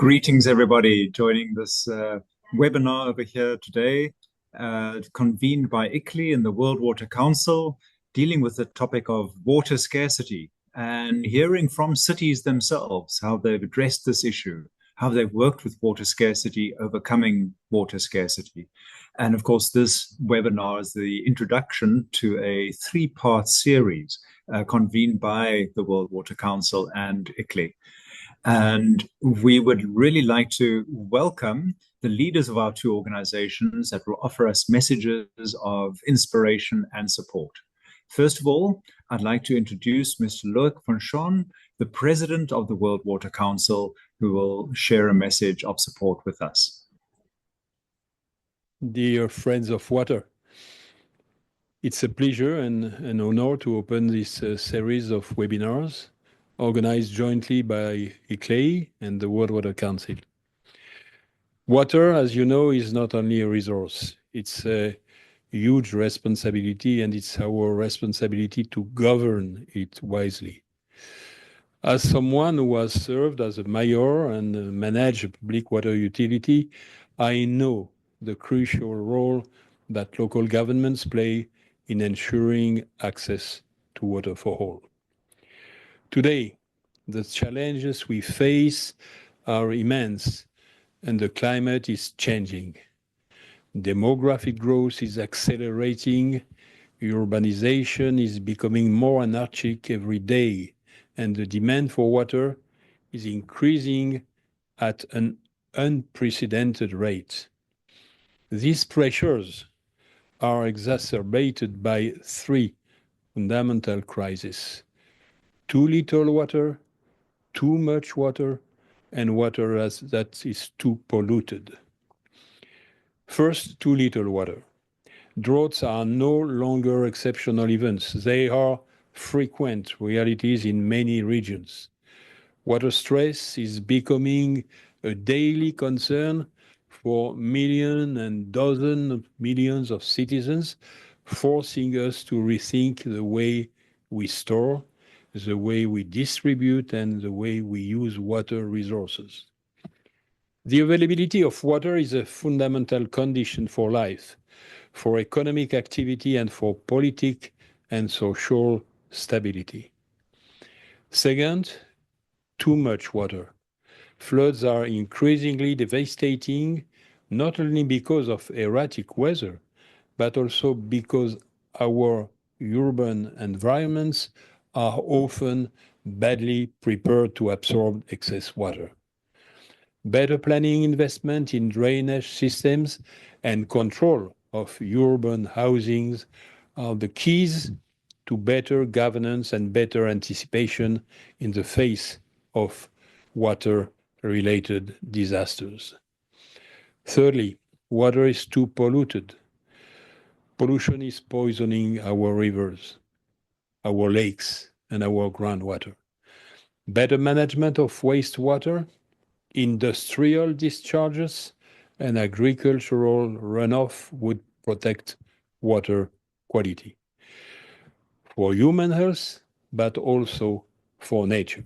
Greetings, everybody, joining this webinar over here today, convened by ICLEI and the World Water Council, dealing with the topic of water scarcity and hearing from cities themselves how they've addressed this issue, how they've worked with water scarcity, overcoming water scarcity. And of course, this webinar is the introduction to a three-part series convened by the World Water Council and ICLEI. And we would really like to welcome the leaders of our two organizations that will offer us messages of inspiration and support. First of all, I'd like to introduce Mr. Loïc Fauchon, the president of the World Water Council, who will share a message of support with us. Dear friends of water, it's a pleasure and an honor to open this series of webinars organized jointly by ICLEI and the World Water Council. Water, as you know, is not only a resource, it's a huge responsibility, and it's our responsibility to govern it wisely. As someone who has served as a mayor and managed a public water utility, I know the crucial role that local governments play in ensuring access to water for all. Today, the challenges we face are immense, and the climate is changing. Demographic growth is accelerating, urbanization is becoming more anarchic every day, and the demand for water is increasing at an unprecedented rate. These pressures are exacerbated by three fundamental crises: too little water, too much water, and water that is too polluted. First, too little water. Droughts are no longer exceptional events. They are frequent realities in many regions. Water stress is becoming a daily concern for millions and dozens of millions of citizens, forcing us to rethink the way we store, the way we distribute, and the way we use water resources. The availability of water is a fundamental condition for life, for economic activity, and for political and social stability. Second, too much water. Floods are increasingly devastating, not only because of erratic weather, but also because our urban environments are often badly prepared to absorb excess water. Better planning, investment in drainage systems, and control of urban housings are the keys to better governance and better anticipation in the face of water-related disasters. Thirdly, water is too polluted. Pollution is poisoning our rivers, our lakes, and our groundwater. Better management of wastewater, industrial discharges, and agricultural runoff would protect water quality for human health, but also for nature.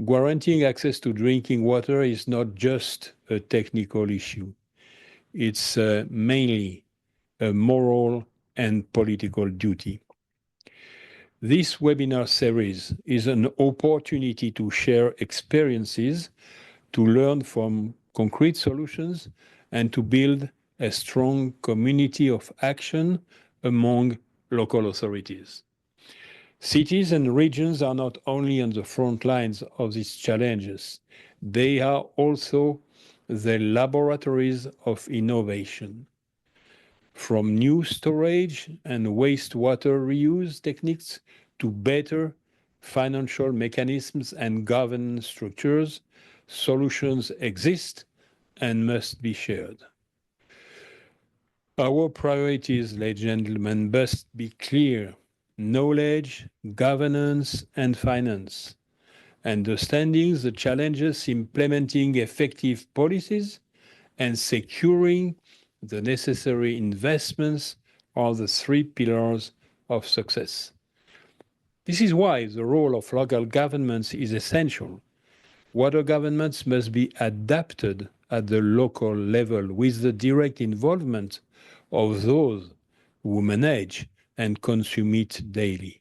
Guaranteeing access to drinking water is not just a technical issue. It's mainly a moral and political duty. This webinar series is an opportunity to share experiences, to learn from concrete solutions, and to build a strong community of action among local authorities. Cities and regions are not only on the front lines of these challenges, they are also the laboratories of innovation. From new storage and wastewater reuse techniques to better financial mechanisms and governance structures, solutions exist and must be shared. Our priorities, ladies and gentlemen, must be clear: knowledge, governance, and finance. Understanding the challenges, implementing effective policies, and securing the necessary investments are the three pillars of success. This is why the role of local governments is essential. Water governments must be adapted at the local level with the direct involvement of those who manage and consume it daily.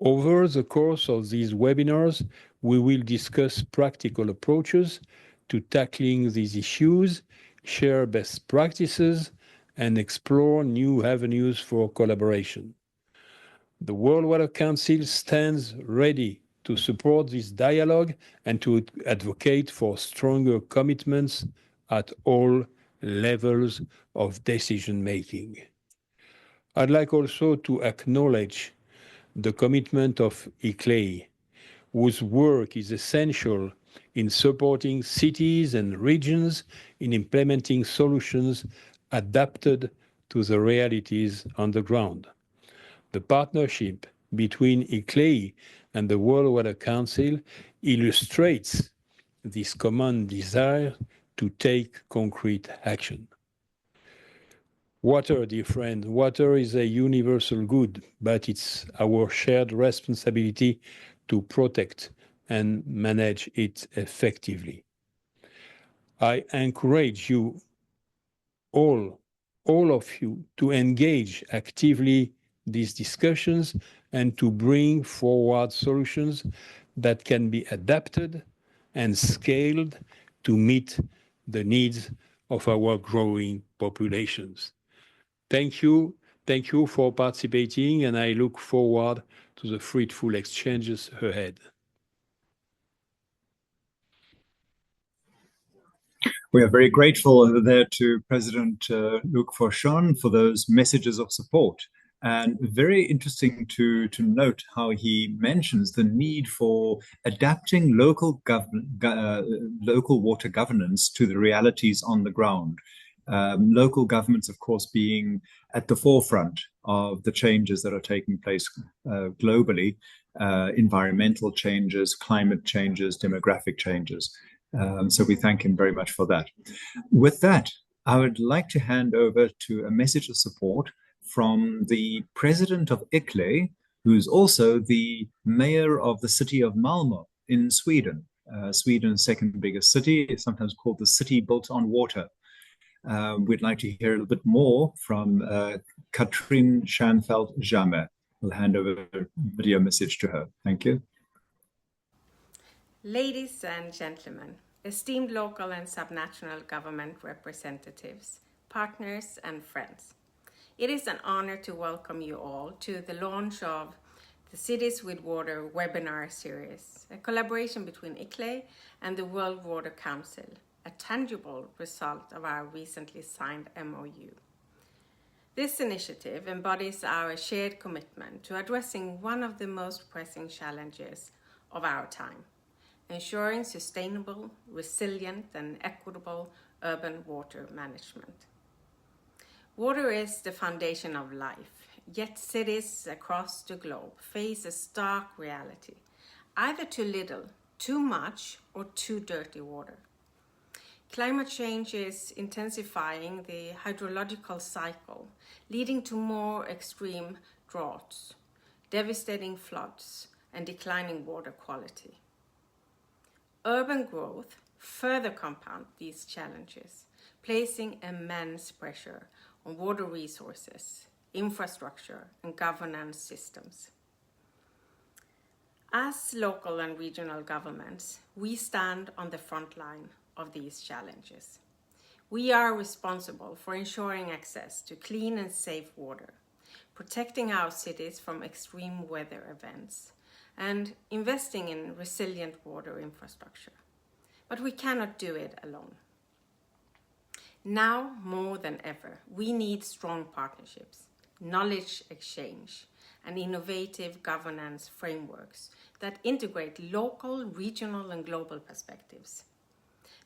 Over the course of these webinars, we will discuss practical approaches to tackling these issues, share best practices, and explore new avenues for collaboration. The World Water Council stands ready to support this dialogue and to advocate for stronger commitments at all levels of decision-making. I'd like also to acknowledge the commitment of ICLEI, whose work is essential in supporting cities and regions in implementing solutions adapted to the realities on the ground. The partnership between ICLEI and the World Water Council illustrates this common desire to take concrete action. Water, dear friend, water is a universal good, but it's our shared responsibility to protect and manage it effectively. I encourage you all of you, to engage actively these discussions and to bring forward solutions that can be adapted and scaled to meet the needs of our growing populations. Thank you for participating, and I look forward to the fruitful exchanges ahead. We are very grateful there to President Luc Fauchon for those messages of support. And very interesting to note how he mentions the need for adapting local water governance to the realities on the ground. Local governments, of course, being at the forefront of the changes that are taking place globally, environmental changes, climate changes, demographic changes. So we thank him very much for that. With that, I would like to hand over to a message of support from the president of ICLEI, who's also the mayor of the city of Malmö in Sweden. Sweden's second biggest city is sometimes called the city built on water. We'd like to hear a little bit more from Katrin Stjernfeldt Jammeh. We'll hand over a video message to her. Thank you. Ladies and gentlemen, esteemed local and subnational government representatives, partners and friends, it is an honor to welcome you all to the launch of the Cities with Water webinar series, a collaboration between ICLEI and the World Water Council, a tangible result of our recently signed MOU. This initiative embodies our shared commitment to addressing one of the most pressing challenges of our time, ensuring sustainable, resilient, and equitable urban water management. Water is the foundation of life, yet cities across the globe face a stark reality, either too little, too much, or too dirty water. Climate change is intensifying the hydrological cycle, leading to more extreme droughts, devastating floods, and declining water quality. Urban growth further compounds these challenges, placing immense pressure on water resources, infrastructure, and governance systems. As local and regional governments, we stand on the front line of these challenges. We are responsible for ensuring access to clean and safe water, protecting our cities from extreme weather events, and investing in resilient water infrastructure. But we cannot do it alone. Now, more than ever, we need strong partnerships, knowledge exchange, and innovative governance frameworks that integrate local, regional, and global perspectives.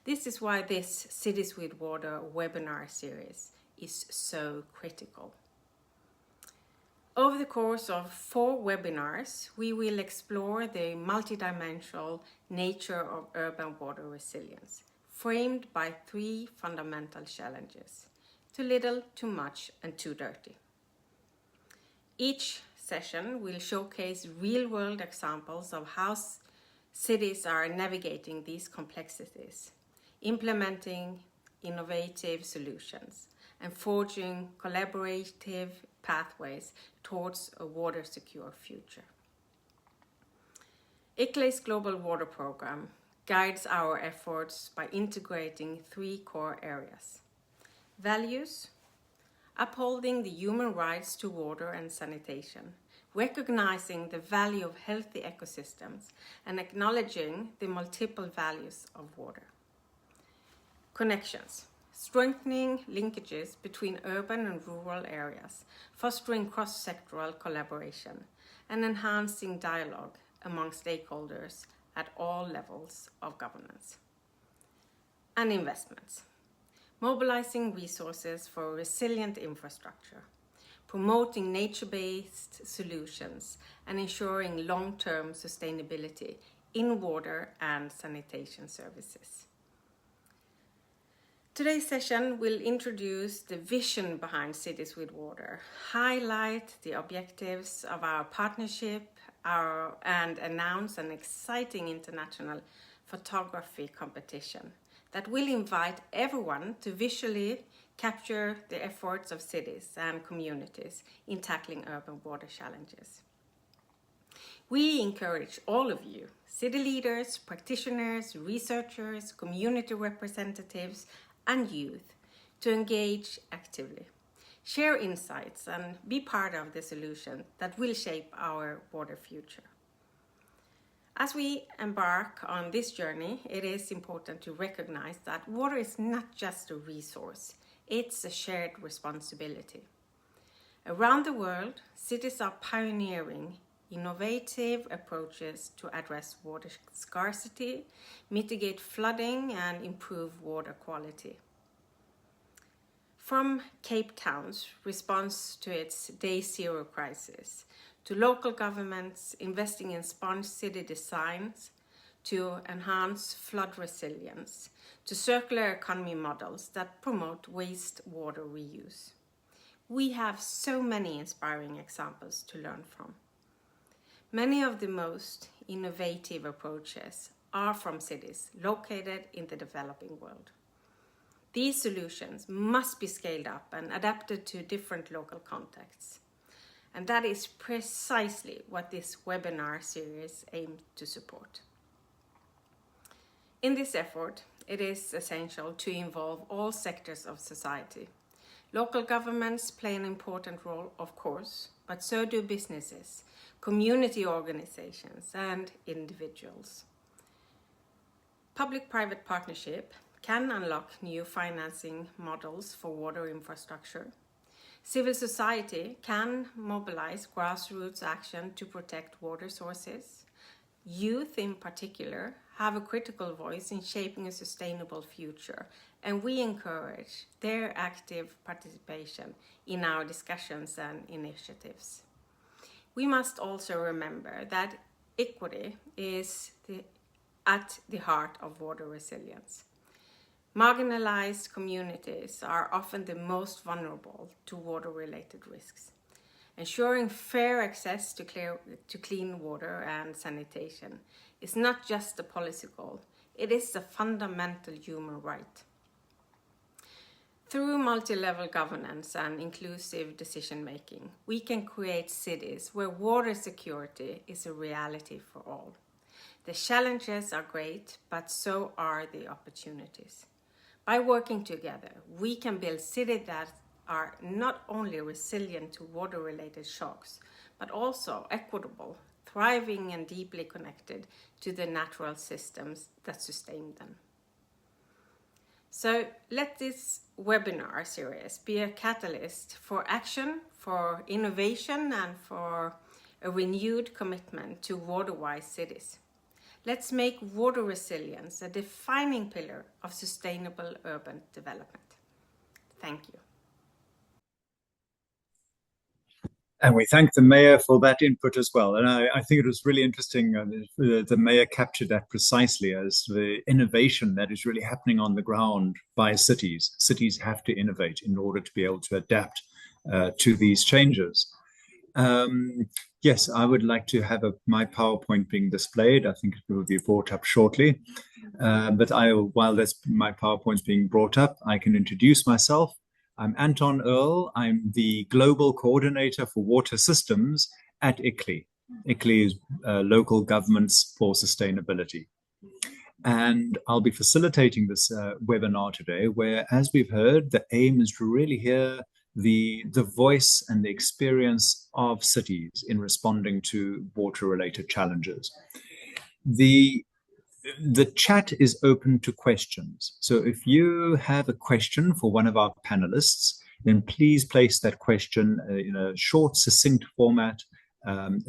This is why this Cities with Water webinar series is so critical. Over the course of 4 webinars, we will explore the multidimensional nature of urban water resilience, framed by 3 fundamental challenges: too little, too much, and too dirty. Each session will showcase real-world examples of how cities are navigating these complexities, implementing innovative solutions, and forging collaborative pathways towards a water-secure future. ICLEI's Global Water Programme guides our efforts by integrating 3 core areas. Values: upholding the human rights to water and sanitation, recognizing the value of healthy ecosystems, and acknowledging the multiple values of water. Connections: strengthening linkages between urban and rural areas, fostering cross-sectoral collaboration, and enhancing dialogue among stakeholders at all levels of governance. And investments: mobilizing resources for resilient infrastructure, promoting nature-based solutions, and ensuring long-term sustainability in water and sanitation services. Today's session will introduce the vision behind Cities with Water, highlight the objectives of our partnership, and announce an exciting international photography competition that will invite everyone to visually capture the efforts of cities and communities in tackling urban water challenges. We encourage all of you, city leaders, practitioners, researchers, community representatives, and youth, to engage actively, share insights, and be part of the solution that will shape our water future. As we embark on this journey, it is important to recognize that water is not just a resource, it's a shared responsibility. Around the world, cities are pioneering innovative approaches to address water scarcity, mitigate flooding, and improve water quality. From Cape Town's response to its Day Zero crisis, to local governments investing in smart city designs to enhance flood resilience, to circular economy models that promote wastewater reuse. We have so many inspiring examples to learn from. Many of the most innovative approaches are from cities located in the developing world. These solutions must be scaled up and adapted to different local contexts. And that is precisely what this webinar series aims to support. In this effort, it is essential to involve all sectors of society. Local governments play an important role, of course, but so do businesses, community organizations, and individuals. Public-private partnership can unlock new financing models for water infrastructure. Civil society can mobilize grassroots action to protect water sources. Youth in particular have a critical voice in shaping a sustainable future, and we encourage their active participation in our discussions and initiatives. We must also remember that equity is at the heart of water resilience. Marginalized communities are often the most vulnerable to water-related risks. Ensuring fair access to clean water and sanitation is not just a policy goal, it is a fundamental human right. Through multi-level governance and inclusive decision-making, we can create cities where water security is a reality for all. The challenges are great, but so are the opportunities. By working together, we can build cities that are not only resilient to water-related shocks, but also equitable, thriving, and deeply connected to the natural systems that sustain them. So let this webinar series be a catalyst for action, for innovation, and for a renewed commitment to water-wise cities. Let's make water resilience a defining pillar of sustainable urban development. Thank you. And we thank the Mayor for that input as well. And I think it was really interesting. The Mayor captured that precisely as the innovation that is really happening on the ground by cities. Cities have to innovate in order to be able to adapt to these changes. Yes, I would like to have my PowerPoint being displayed. I think it will be brought up shortly. But while my PowerPoint's being brought up, I can introduce myself. I'm Anton Earl. I'm the Global Coordinator for Water Systems at ICLEI. ICLEI is Local Governments for Sustainability. And I'll be facilitating this webinar today, where, as we've heard, the aim is to really hear the voice and the experience of cities in responding to water-related challenges. The chat is open to questions. So if you have a question for one of our panelists, then please place that question in a short, succinct format,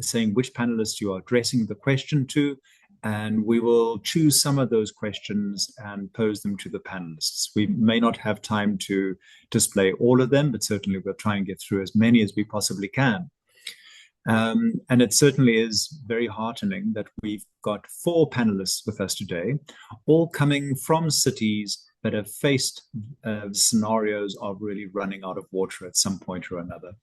saying which panelist you are addressing the question to, and we will choose some of those questions and pose them to the panelists. We may not have time to display all of them, but certainly we'll try and get through as many as we possibly can. And it certainly is very heartening that we've got 4 panelists with us today, all coming from cities that have faced scenarios of really running out of water at some point or another.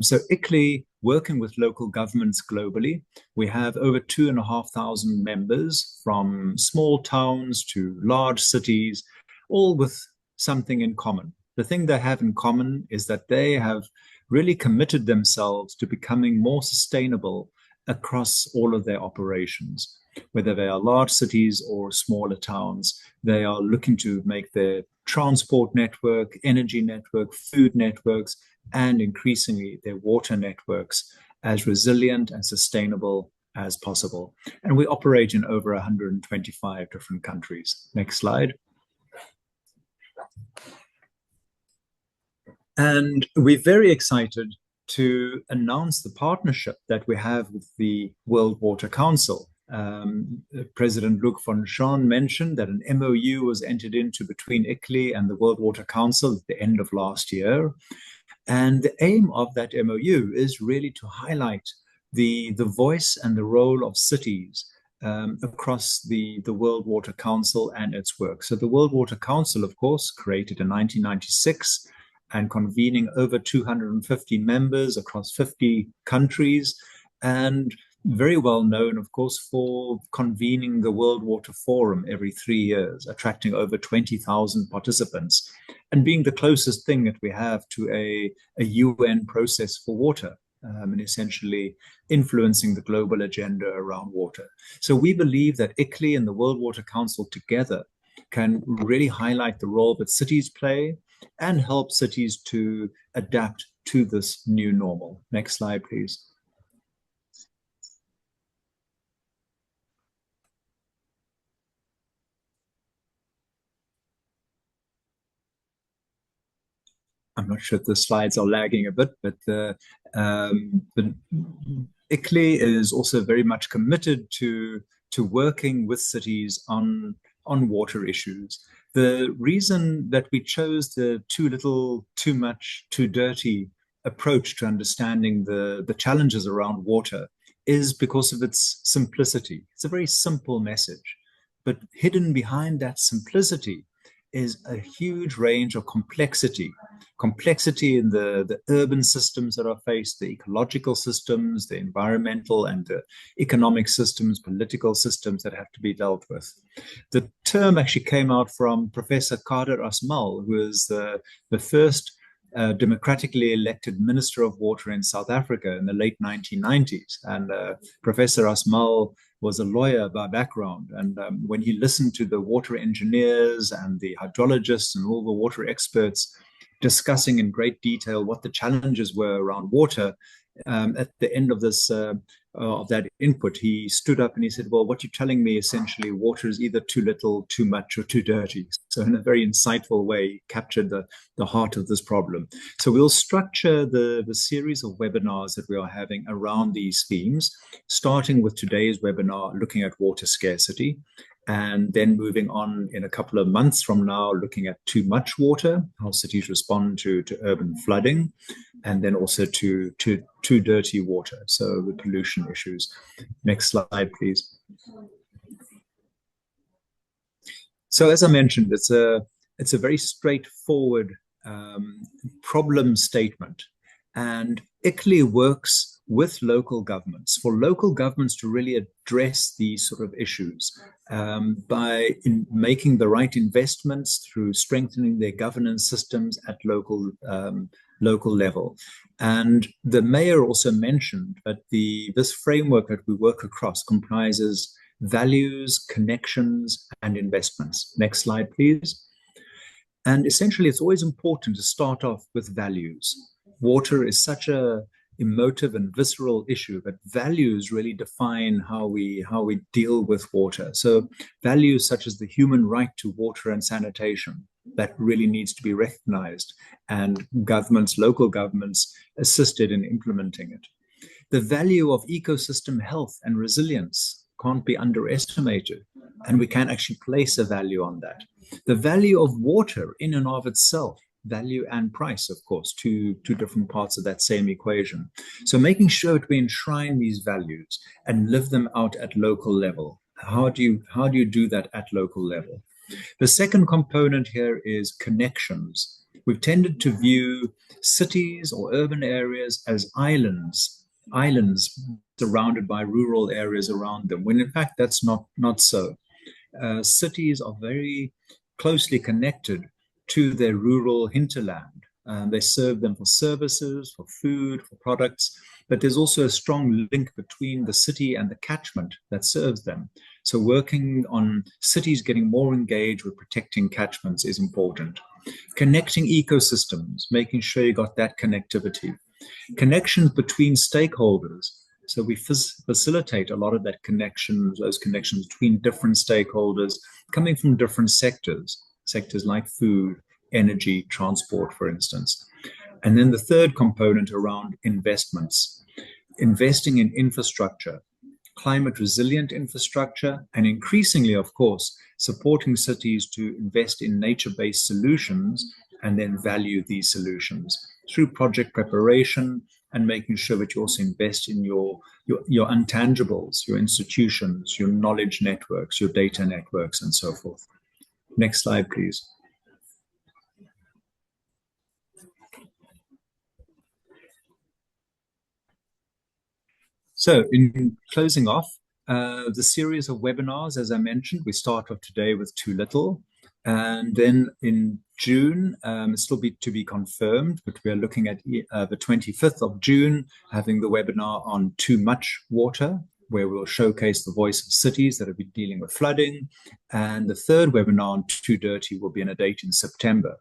So ICLEI, working with local governments globally, we have over 2,500 members from small towns to large cities, all with something in common. The thing they have in common is that they have really committed themselves to becoming more sustainable across all of their operations. Whether they are large cities or smaller towns, they are looking to make their transport network, energy network, food networks, and increasingly their water networks as resilient and sustainable as possible. And we operate in over 125 different countries. Next slide. And we're very excited to announce the partnership that we have with the World Water Council. President Luc Fauchon mentioned that an MOU was entered into between ICLEI and the World Water Council at the end of last year. And the aim of that MOU is really to highlight the voice and the role of cities across the World Water Council and its work. So the World Water Council, of course, created in 1996 and convening over 250 members across 50 countries, and very well known, of course, for convening the World Water Forum every 3 years, attracting over 20,000 participants, and being the closest thing that we have to a UN process for water, and essentially influencing the global agenda around water. So we believe that ICLEI and the World Water Council together can really highlight the role that cities play and help cities to adapt to this new normal. Next slide, please. I'm not sure if the slides are lagging a bit, but ICLEI is also very much committed to working with cities on water issues. The reason that we chose the too little, too much, too dirty approach to understanding the challenges around water is because of its simplicity. It's a very simple message, but hidden behind that simplicity is a huge range of complexity in the urban systems that are faced, the ecological systems, the environmental and the economic systems, political systems that have to be dealt with. The term actually came out from Professor Kader Asmal, who is the first democratically elected Minister of Water in South Africa in the late 1990s. And Professor Asmal was a lawyer by background. And when he listened to the water engineers and the hydrologists and all the water experts discussing in great detail what the challenges were around water, at the end of this of that input, he stood up and he said, well, what you're telling me, essentially, water is either too little, too much, or too dirty. So in a very insightful way, he captured the heart of this problem. So we'll structure the series of webinars that we are having around these themes, starting with today's webinar, looking at water scarcity, and then moving on in a couple of months from now, looking at too much water, how cities respond to urban flooding, and then also to too dirty water, so the pollution issues. Next slide, please. So as I mentioned, it's a very straightforward problem statement, and ICLEI works with local governments, for local governments to really address these sort of issues by making the right investments through strengthening their governance systems at local level. And the mayor also mentioned that this framework that we work across comprises values, connections, and investments. Next slide, please. And essentially, it's always important to start off with values. Water is such a emotive and visceral issue, but values really define how we deal with water. So values such as the human right to water and sanitation, that really needs to be recognized, and governments, local governments, assisted in implementing it. The value of ecosystem health and resilience can't be underestimated, and we can actually place a value on that. The value of water in and of itself, value and price, of course, two different parts of that same equation. So making sure that we enshrine these values and live them out at local level. How do you do that at local level? The second component here is connections. We've tended to view cities or urban areas as islands surrounded by rural areas around them, when in fact that's not so. Cities are very closely connected to their rural hinterland. They serve them for services, for food, for products, but there's also a strong link between the city and the catchment that serves them. So working on cities getting more engaged with protecting catchments is important. Connecting ecosystems, making sure you got that connectivity. Connections between stakeholders. So we facilitate a lot of that those connections between different stakeholders coming from different sectors like food, energy, transport, for instance. And then the third component around investments, investing in infrastructure, climate resilient infrastructure, and increasingly, of course, supporting cities to invest in nature-based solutions and then value these solutions through project preparation and making sure that you also invest in your intangibles, your institutions, your knowledge networks, your data networks, and so forth. Next slide, please. So in closing off, the series of webinars, as I mentioned, we start off today with too little. And then in June, it's still to be confirmed, but we are looking at the 25th of June, having the webinar on too much water, where we'll showcase the voice of cities that have been dealing with flooding. And the third webinar on too dirty will be on a date in September.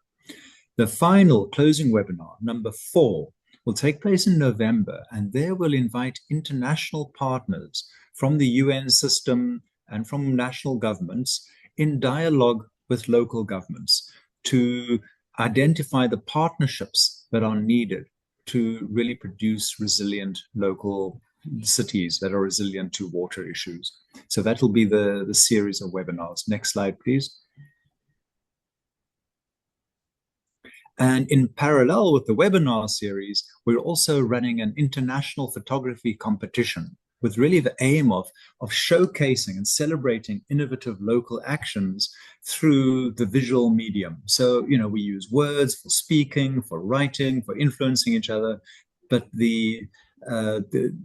The final closing webinar, number 4, will take place in November, and there we'll invite international partners from the UN system and from national governments in dialogue with local governments to identify the partnerships that are needed to really produce resilient local cities that are resilient to water issues. So that will be the series of webinars. Next slide, please. And in parallel with the webinar series, we're also running an international photography competition with really the aim of showcasing and celebrating innovative local actions through the visual medium. So, we use words for speaking, for writing, for influencing each other, but the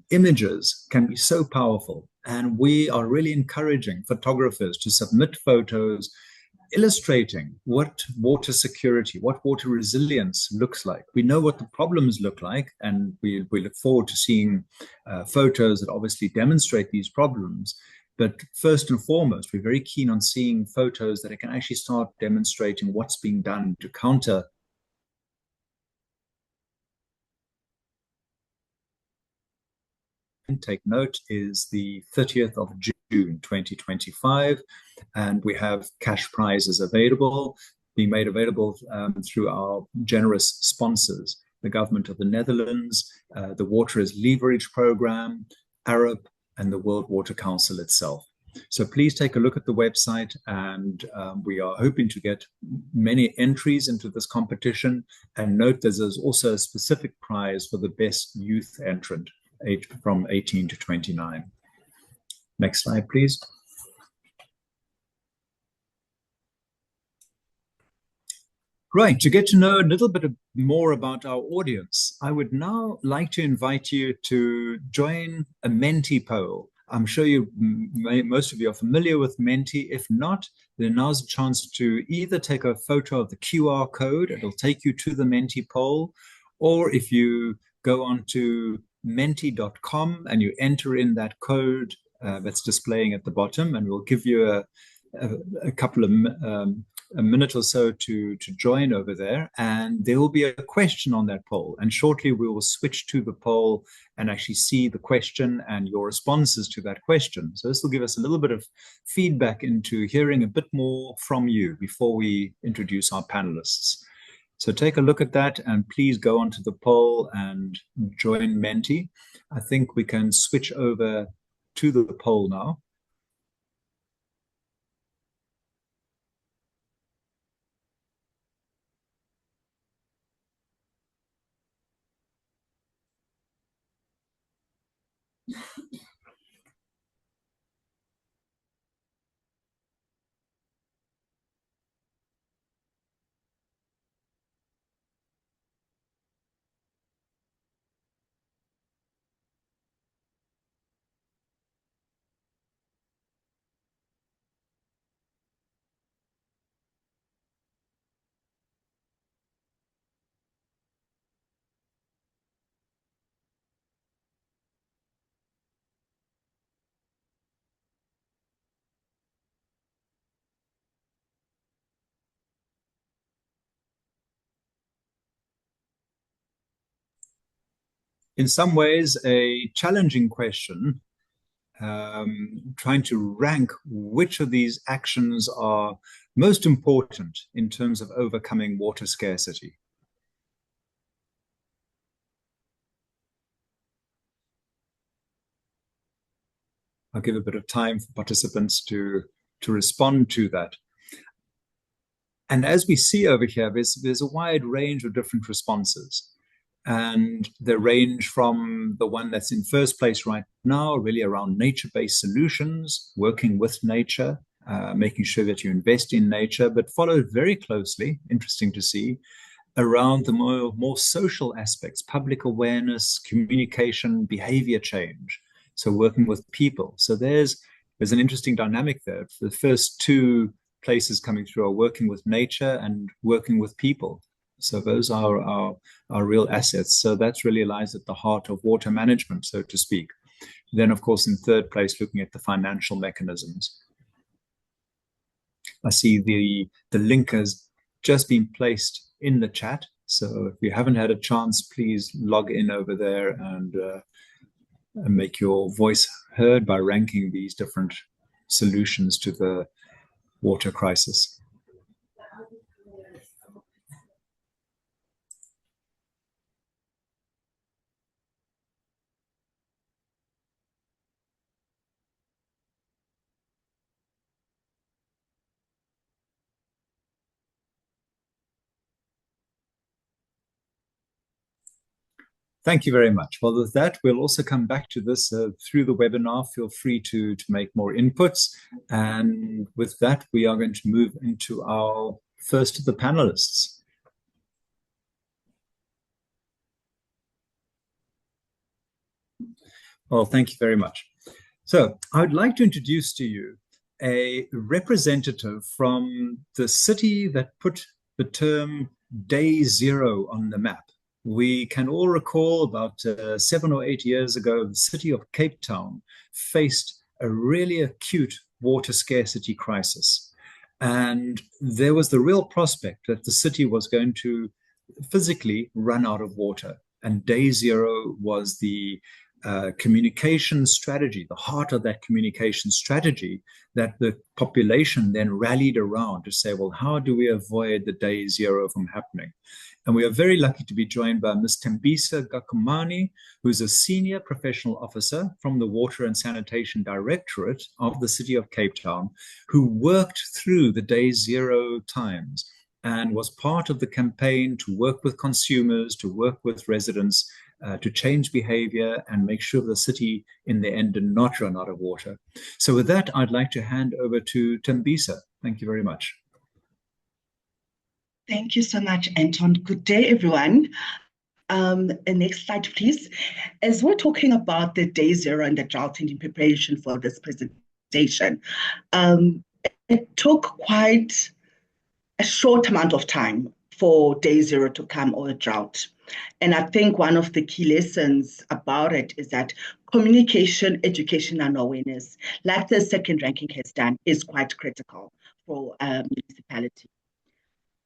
images can be so powerful. And we are really encouraging photographers to submit photos illustrating what water security, what water resilience looks like. We know what the problems look like, and we look forward to seeing photos that obviously demonstrate these problems. But first and foremost, we're very keen on seeing photos that can actually start demonstrating what's being done to counter. Take note is the 30th of June 2025, and we have cash prizes being made available through our generous sponsors, the government of the Netherlands, the Water as Leverage Program, Arab, and the World Water Council itself. So please take a look at the website, and we are hoping to get many entries into this competition. And note there's also a specific prize for the best youth entrant, from 18 to 29. Next slide, please. Right, to get to know a little bit more about our audience, I would now like to invite you to join a Menti poll. I'm sure most of you are familiar with Menti. If not, then now's a chance to either take a photo of the QR code, it'll take you to the Menti poll, or if you go on to menti.com and you enter in that code that's displaying at the bottom, and we'll give you a couple of a minute or so to join over there, and there will be a question on that poll, and shortly we will switch to the poll and actually see the question and your responses to that question. So this will give us a little bit of feedback into hearing a bit more from you before we introduce our panelists. So take a look at that, and please go onto the poll and join Menti. I think we can switch over to the poll now. In some ways, a challenging question, trying to rank which of these actions are most important in terms of overcoming water scarcity. I'll give a bit of time for participants to respond to that. And as we see over here, there's a wide range of different responses. And they range from the one that's in first place right now, really around nature-based solutions, working with nature, making sure that you invest in nature, but followed very closely, interesting to see, around the more social aspects, public awareness, communication, behavior change. So working with people. So there's an interesting dynamic there. The first two places coming through are working with nature and working with people. So those are our real assets. So that really lies at the heart of water management, so to speak. Then, of course, in third place, looking at the financial mechanisms. I see the link has just been placed in the chat. So if you haven't had a chance, please log in over there and make your voice heard by ranking these different solutions to the water crisis. Thank you very much. Well, with that, we'll also come back to this through the webinar. Feel free to make more inputs. And with that, we are going to move into our first of the panelists. Well, thank you very much. So I would like to introduce to you a representative from the city that put the term day zero on the map. We can all recall about 7 or 8 years ago, the city of Cape Town faced a really acute water scarcity crisis. And there was the real prospect that the city was going to physically run out of water. And day zero was the communication strategy, the heart of that communication strategy that the population then rallied around to say, well, how do we avoid the day zero from happening? And we are very lucky to be joined by Ms. Thembisa Gqamane, who is a senior professional officer from the Water and Sanitation Directorate of the City of Cape Town, who worked through the day zero times and was part of the campaign to work with consumers, to work with residents, to change behavior and make sure the city in the end did not run out of water. So with that, I'd like to hand over to Thembisa. Thank you very much. Thank you so much, Anton. Good day, everyone. Next slide, please. As we're talking about the day zero and the drought and in preparation for this presentation, it took quite a short amount of time for day zero to come, or a drought. And I think one of the key lessons about it is that communication, education, and awareness, like the second ranking has done, is quite critical for municipality.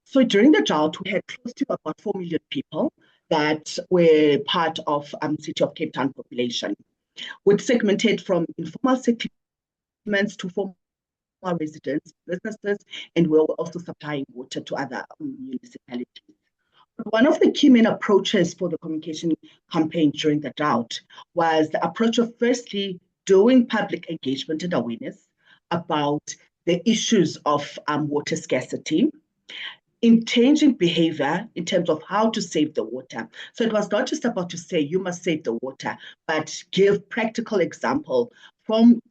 So during the drought, we had close to about 4 million people that were part of City of Cape Town population, which segmented from informal settlements to formal residents, businesses, and we were also supplying water to other municipalities. One of the key main approaches for the communication campaign during the drought was the approach of firstly doing public engagement and awareness about the issues of water scarcity, in changing behavior in terms of how to save the water. So it was not just about to say you must save the water, but give practical example from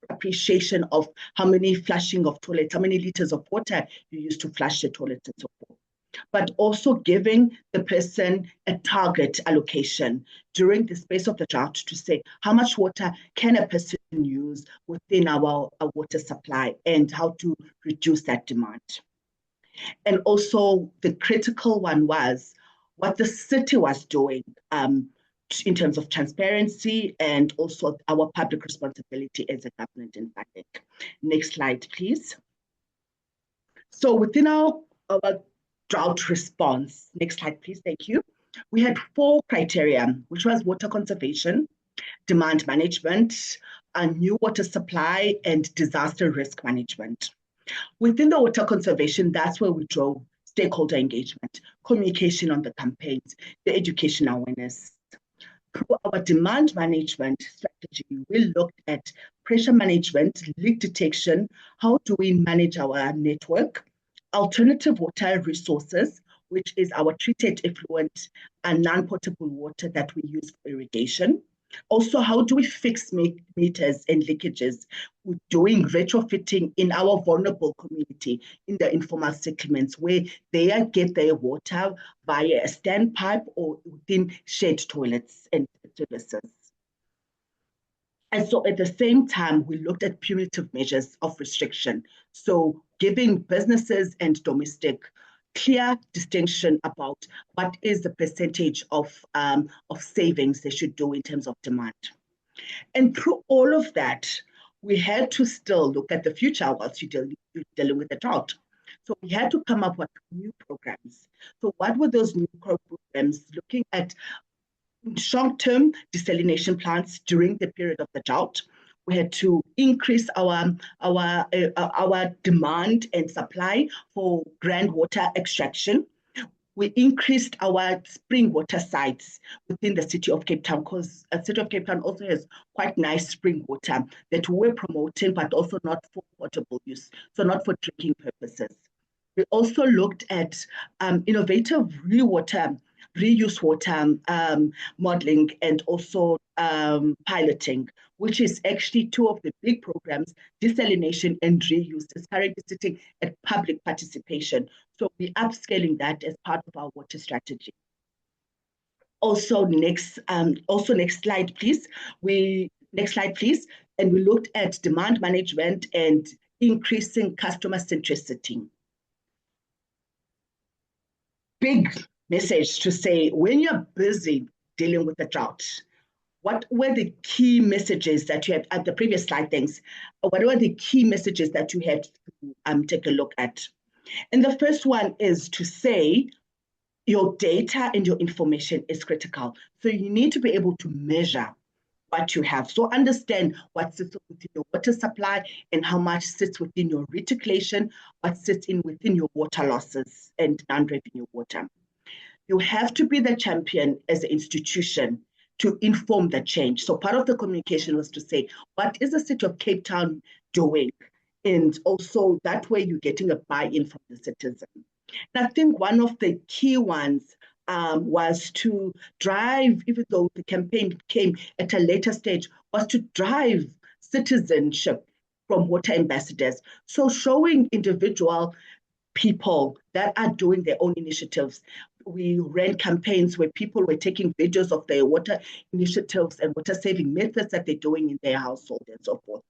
appreciation of how many flushing of toilets, how many liters of water you use to flush the toilets and so forth. But also giving the person a target allocation during the space of the drought to say how much water can a person use within our water supply and how to reduce that demand. And also the critical one was what the city was doing in terms of transparency and also our public responsibility as a government in funding. Next slide, please. So within our drought response, next slide, please, thank you. We had 4 criteria, which was water conservation, demand management, a new water supply, and disaster risk management. Within the water conservation, that's where we drove stakeholder engagement, communication on the campaigns, the education awareness. Through our demand management strategy, we looked at pressure management, leak detection, how do we manage our network, alternative water resources, which is our treated effluent and non-potable water that we use for irrigation. Also, how do we fix meters and leakages? We're doing retrofitting in our vulnerable community, in the informal settlements, where they get their water via a standpipe or within shared toilets and services. And so at the same time, we looked at punitive measures of restriction. So giving businesses and domestic clear distinction about what is the percentage of savings they should do in terms of demand. And through all of that, we had to still look at the future whilst you're dealing with the drought. So we had to come up with new programs. So what were those new programs? Looking at short-term desalination plants during the period of the drought. We had to increase our demand and supply for groundwater extraction. We increased our spring water sites within the City of Cape Town, because the City of Cape Town also has quite nice spring water that we're promoting, but also not for potable use, so not for drinking purposes. We also looked at innovative reuse water modeling and also piloting, which is actually 2 of the big programs, desalination and reuse, is currently sitting at public participation. So we're upscaling that as part of our water strategy. Also, next slide, please. Next slide, please. And we looked at demand management and increasing customer centricity. Big message to say, when you're busy dealing with the drought, what were the key messages that you had at the previous slide? Thanks. What were the key messages that you had to take a look at? And the first one is to say your data and your information is critical. So you need to be able to measure what you have. So understand what sits within your water supply and how much sits within your reticulation, what sits within your water losses and non-revenue water. You have to be the champion as an institution to inform the change. So part of the communication was to say, what is the City of Cape Town doing? And also that way you're getting a buy-in from the citizen. And I think one of the key ones was to drive, even though the campaign came at a later stage, was to drive citizenship from water ambassadors. So showing individual people that are doing their own initiatives. We ran campaigns where people were taking videos of their water initiatives and water saving methods that they're doing in their household and so forth.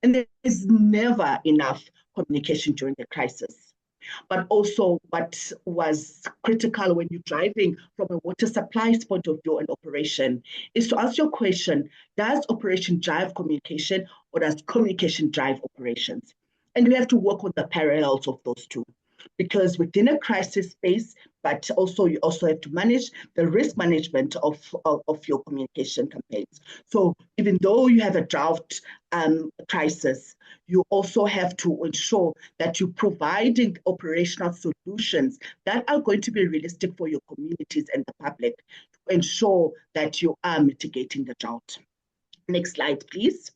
And there is never enough communication during the crisis. But also what was critical when you're driving from a water supply's point of view and operation is to ask your question, does operation drive communication or does communication drive operations? And we have to work on the parallels of those two. Because within a crisis space, but also you also have to manage the risk management of your communication campaigns. So even though you have a drought crisis, you also have to ensure that you're providing operational solutions that are going to be realistic for your communities and the public to ensure that you are mitigating the drought. Next slide, please.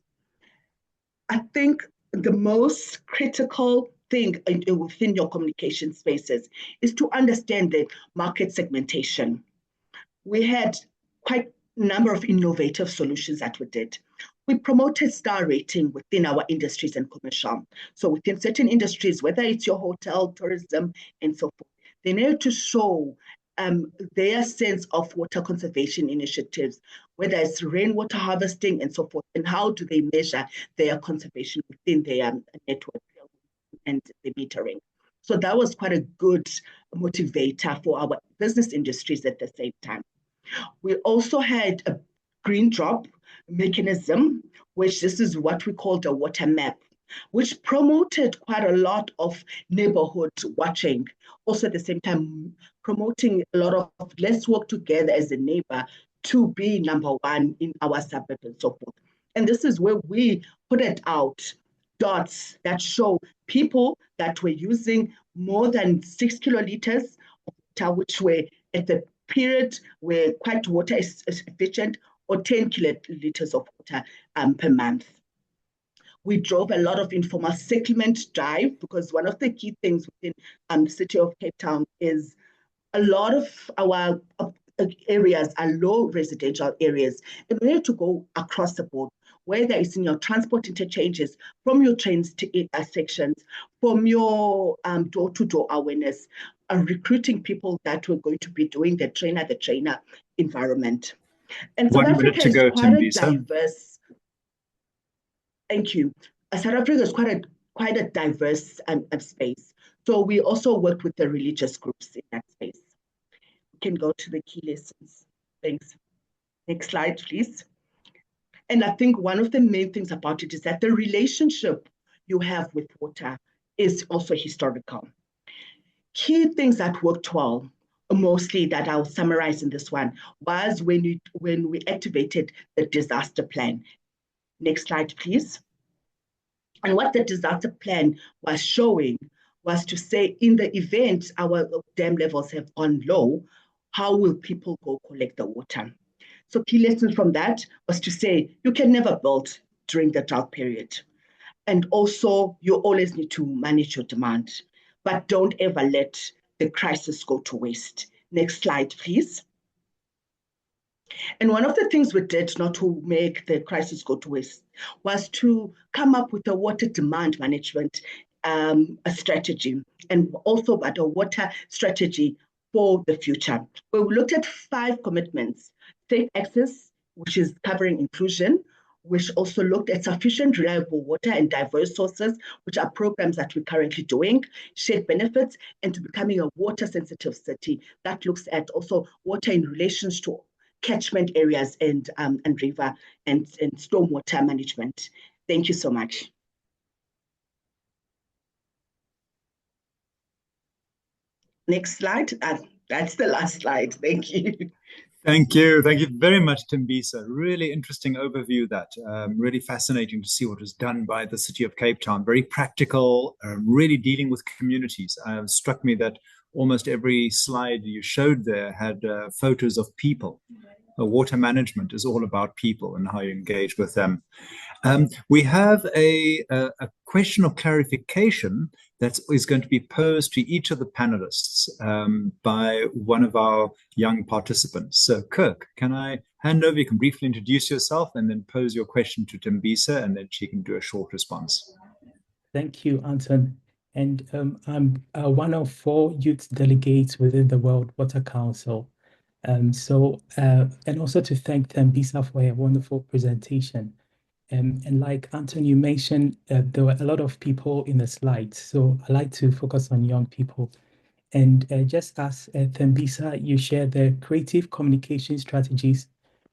I think the most critical thing within your communication spaces is to understand the market segmentation. We had quite a number of innovative solutions that we did. We promoted star rating within our industries and commercial. So within certain industries, whether it's your hotel, tourism, and so forth, they need to show their sense of water conservation initiatives, whether it's rainwater harvesting and so forth, and how do they measure their conservation within their network and the metering. So that was quite a good motivator for our business industries at the same time. We also had a green drop mechanism, which this is what we call the water map, which promoted quite a lot of neighborhood watching. Also at the same time, promoting a lot of let's work together as a neighbor to be number one in our suburb and so forth. And this is where we put it out, dots that show people that were using more than 6 kiloliters of water, which were at the period were quite water efficient, or 10 kiloliters of water per month. We drove a lot of informal settlement drive because one of the key things within the city of Cape Town is a lot of our areas are low residential areas, and we need to go across the board, whether it's in your transport interchanges, from your trains to intersections, from your door-to-door awareness, and recruiting people that were going to be doing the trainer environment. And South Africa is quite a diverse. Thank you. South Africa is quite a diverse space. So we also work with the religious groups in that space. We can go to the key lessons. Thanks. Next slide, please. And I think one of the main things about it is that the relationship you have with water is also historical. Key things that worked well, mostly that I'll summarize in this one, was when we activated the disaster plan. Next slide, please. And what the disaster plan was showing was to say, in the event our dam levels have gone low, how will people go collect the water? So key lessons from that was to say, you can never build during the drought period. And also, you always need to manage your demand, but don't ever let the crisis go to waste. Next slide, please. And one of the things we did not to make the crisis go to waste was to come up with a water demand management strategy, and also about a water strategy for the future. We looked at 5 commitments: safe access, which is covering inclusion, which also looked at sufficient reliable water and diverse sources, which are programs that we're currently doing, shared benefits, and to becoming a water-sensitive city. That looks at also water in relation to catchment areas and river and stormwater management. Thank you so much. Next slide. That's the last slide. Thank you. Thank you. Thank you very much, Thembisa. Really interesting overview that. Really fascinating to see what was done by the city of Cape Town. Very practical, really dealing with communities. Struck me that almost every slide you showed there had photos of people. Water management is all about people and how you engage with them. We have a question of clarification that is going to be posed to each of the panelists by one of our young participants. So Kirk, can I hand over? You can briefly introduce yourself and then pose your question to Thembisa, and then she can do a short response. Thank you, Anton. And I'm one of 4 youth delegates within the World Water Council. And also to thank Thembisa for a wonderful presentation. And like Anthony, you mentioned, there were a lot of people in the slides. So I like to focus on young people. And just as Thembisa, you shared the creative communication strategies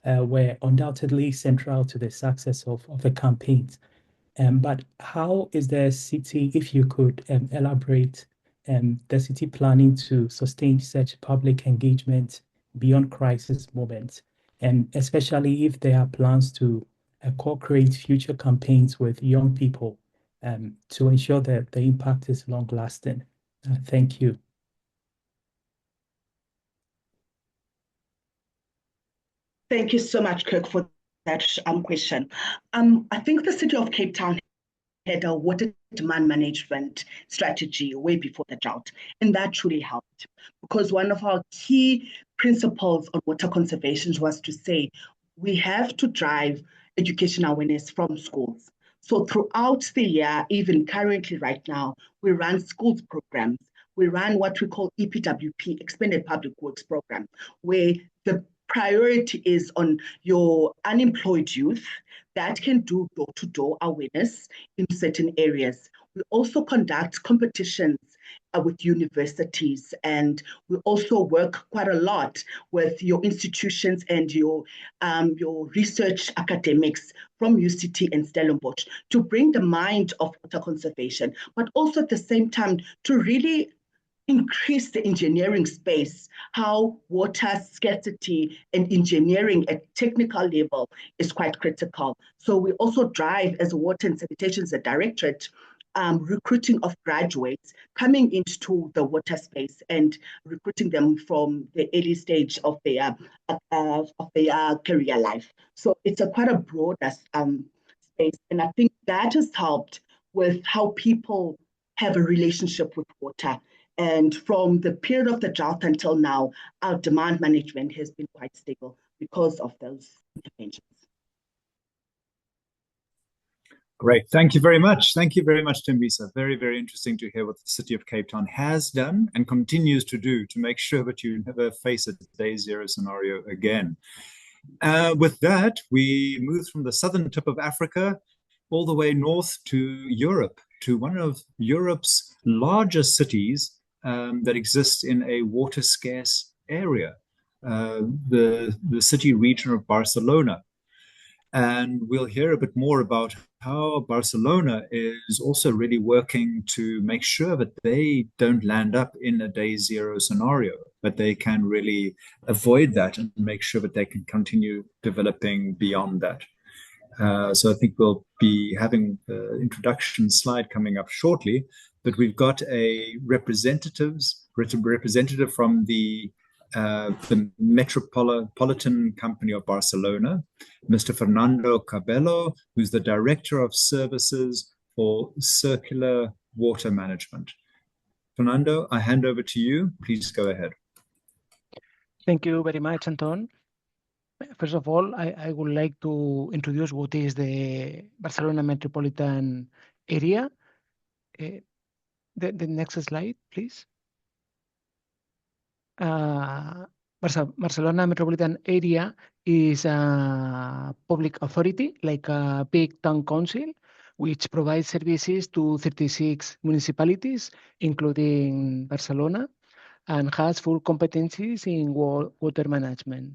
were undoubtedly central to the success of the campaigns. But how is the city, if you could elaborate, the city planning to sustain such public engagement beyond crisis moments, and especially if there are plans to co-create future campaigns with young people to ensure that the impact is long-lasting? Thank you. Thank you so much, Kirk, for that question. I think the city of Cape Town had a water demand management strategy way before the drought, and that truly helped because one of our key principles on water conservation was to say we have to drive education awareness from schools. So throughout the year, even currently right now, we run schools programs. We run what we call EPWP, Expanded Public Works Program, where the priority is on your unemployed youth that can do door-to-door awareness in certain areas. We also conduct competitions with universities, and we also work quite a lot with your institutions and your research academics from UCT and Stellenbosch to bring the mind of water conservation, but also at the same time to really increase the engineering space, how water scarcity and engineering at technical level is quite critical. So we also drive, as a Water and Sanitation Directorate, recruiting of graduates coming into the water space and recruiting them from the early stage of their career life. So it's quite a broad space, and I think that has helped with how people have a relationship with water. And from the period of the drought until now, our demand management has been quite stable because of those interventions. Great. Thank you very much. Thank you very much, Thembisa. Very, very interesting to hear what the city of Cape Town has done and continues to do to make sure that you never face a day zero scenario again. With that, we move from the southern tip of Africa all the way north to Europe, to one of Europe's largest cities that exists in a water scarce area, the city region of Barcelona. And we'll hear a bit more about how Barcelona is also really working to make sure that they don't land up in a day zero scenario, but they can really avoid that and make sure that they can continue developing beyond that. So I think we'll be having the introduction slide coming up shortly, but we've got a representative from the Metropolitan Company of Barcelona, Mr. Fernando Cabello, who's the Director of Services for Circular Water Management. Fernando, I hand over to you. Please go ahead. Thank you very much, Anton. First of all, I would like to introduce what is the Barcelona metropolitan area. The next slide, please. Barcelona metropolitan area is a public authority, like a big town council, which provides services to 36 municipalities, including Barcelona, and has full competencies in water management.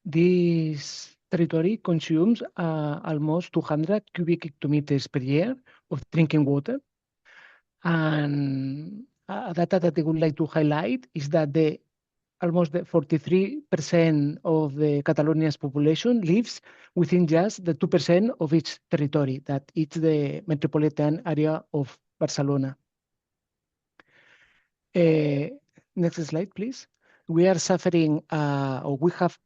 This territory consumes almost 200 cubic hectometers per year of drinking water. And a data that I would like to highlight is that almost 43% of the Catalonia's population lives within just the 2% of its territory, that it's the metropolitan area of Barcelona. Next slide, please. We are suffering, or we have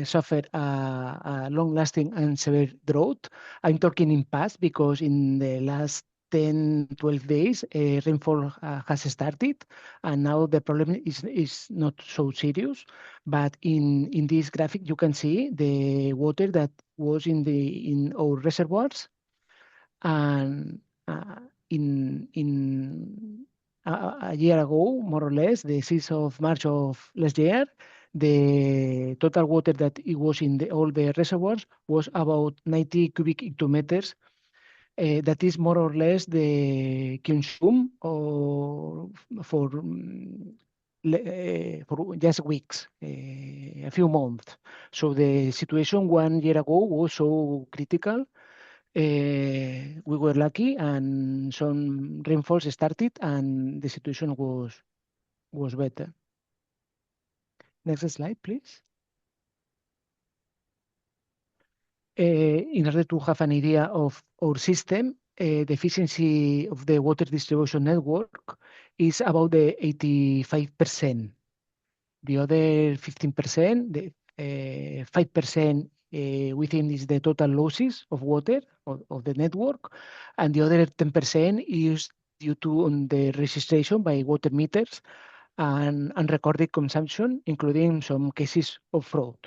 suffered a long-lasting and severe drought. I'm talking in past because in the last 10, 12 days, rainfall has started, and now the problem is not so serious. But in this graphic, you can see the water that was in our reservoirs, and in a year ago, more or less, the 6th of March of last year, the total water that it was in all the reservoirs was about 90 cubic hectometers. That is more or less the consume or for just weeks, a few months. So the situation 1 year ago was so critical. We were lucky, and some rainfalls started, and the situation was better. Next slide, please. In order to have an idea of our system, the efficiency of the water distribution network is about the 85%. The other 15%, the 5% within is the total losses of water of the network, and the other 10% is due to the registration by water meters and unrecorded consumption, including some cases of fraud.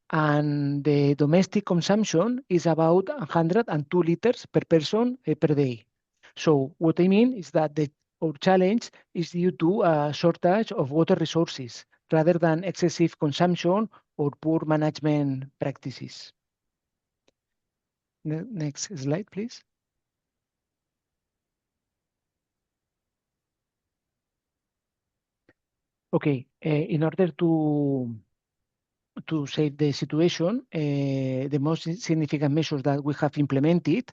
And the domestic consumption is about 102 liters per person per day. So what I mean is that our challenge is due to a shortage of water resources rather than excessive consumption or poor management practices. Next slide, please. Okay, in order to save the situation, the most significant measures that we have implemented,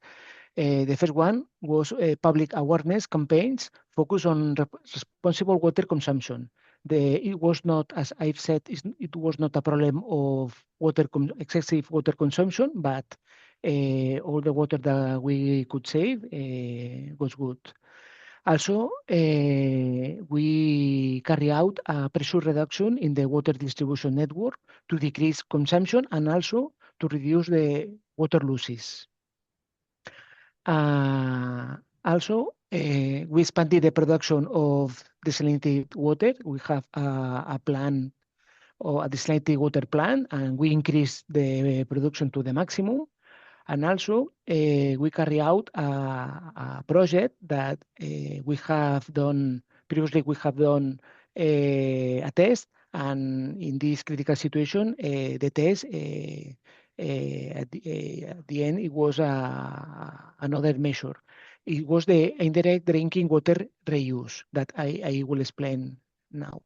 the first one was public awareness campaigns focused on responsible water consumption. It was not, as I've said, it was not a problem of excessive water consumption, but all the water that we could save was good. Also, we carry out a pressure reduction in the water distribution network to decrease consumption and also to reduce the water losses. Also, we expanded the production of desalinated water. We have a plan or a desalinated water plan, and we increased the production to the maximum. And also, we carry out a project that we have done previously. We have done a test, and in this critical situation, the test at the end it was another measure. It was the indirect drinking water reuse that I will explain now.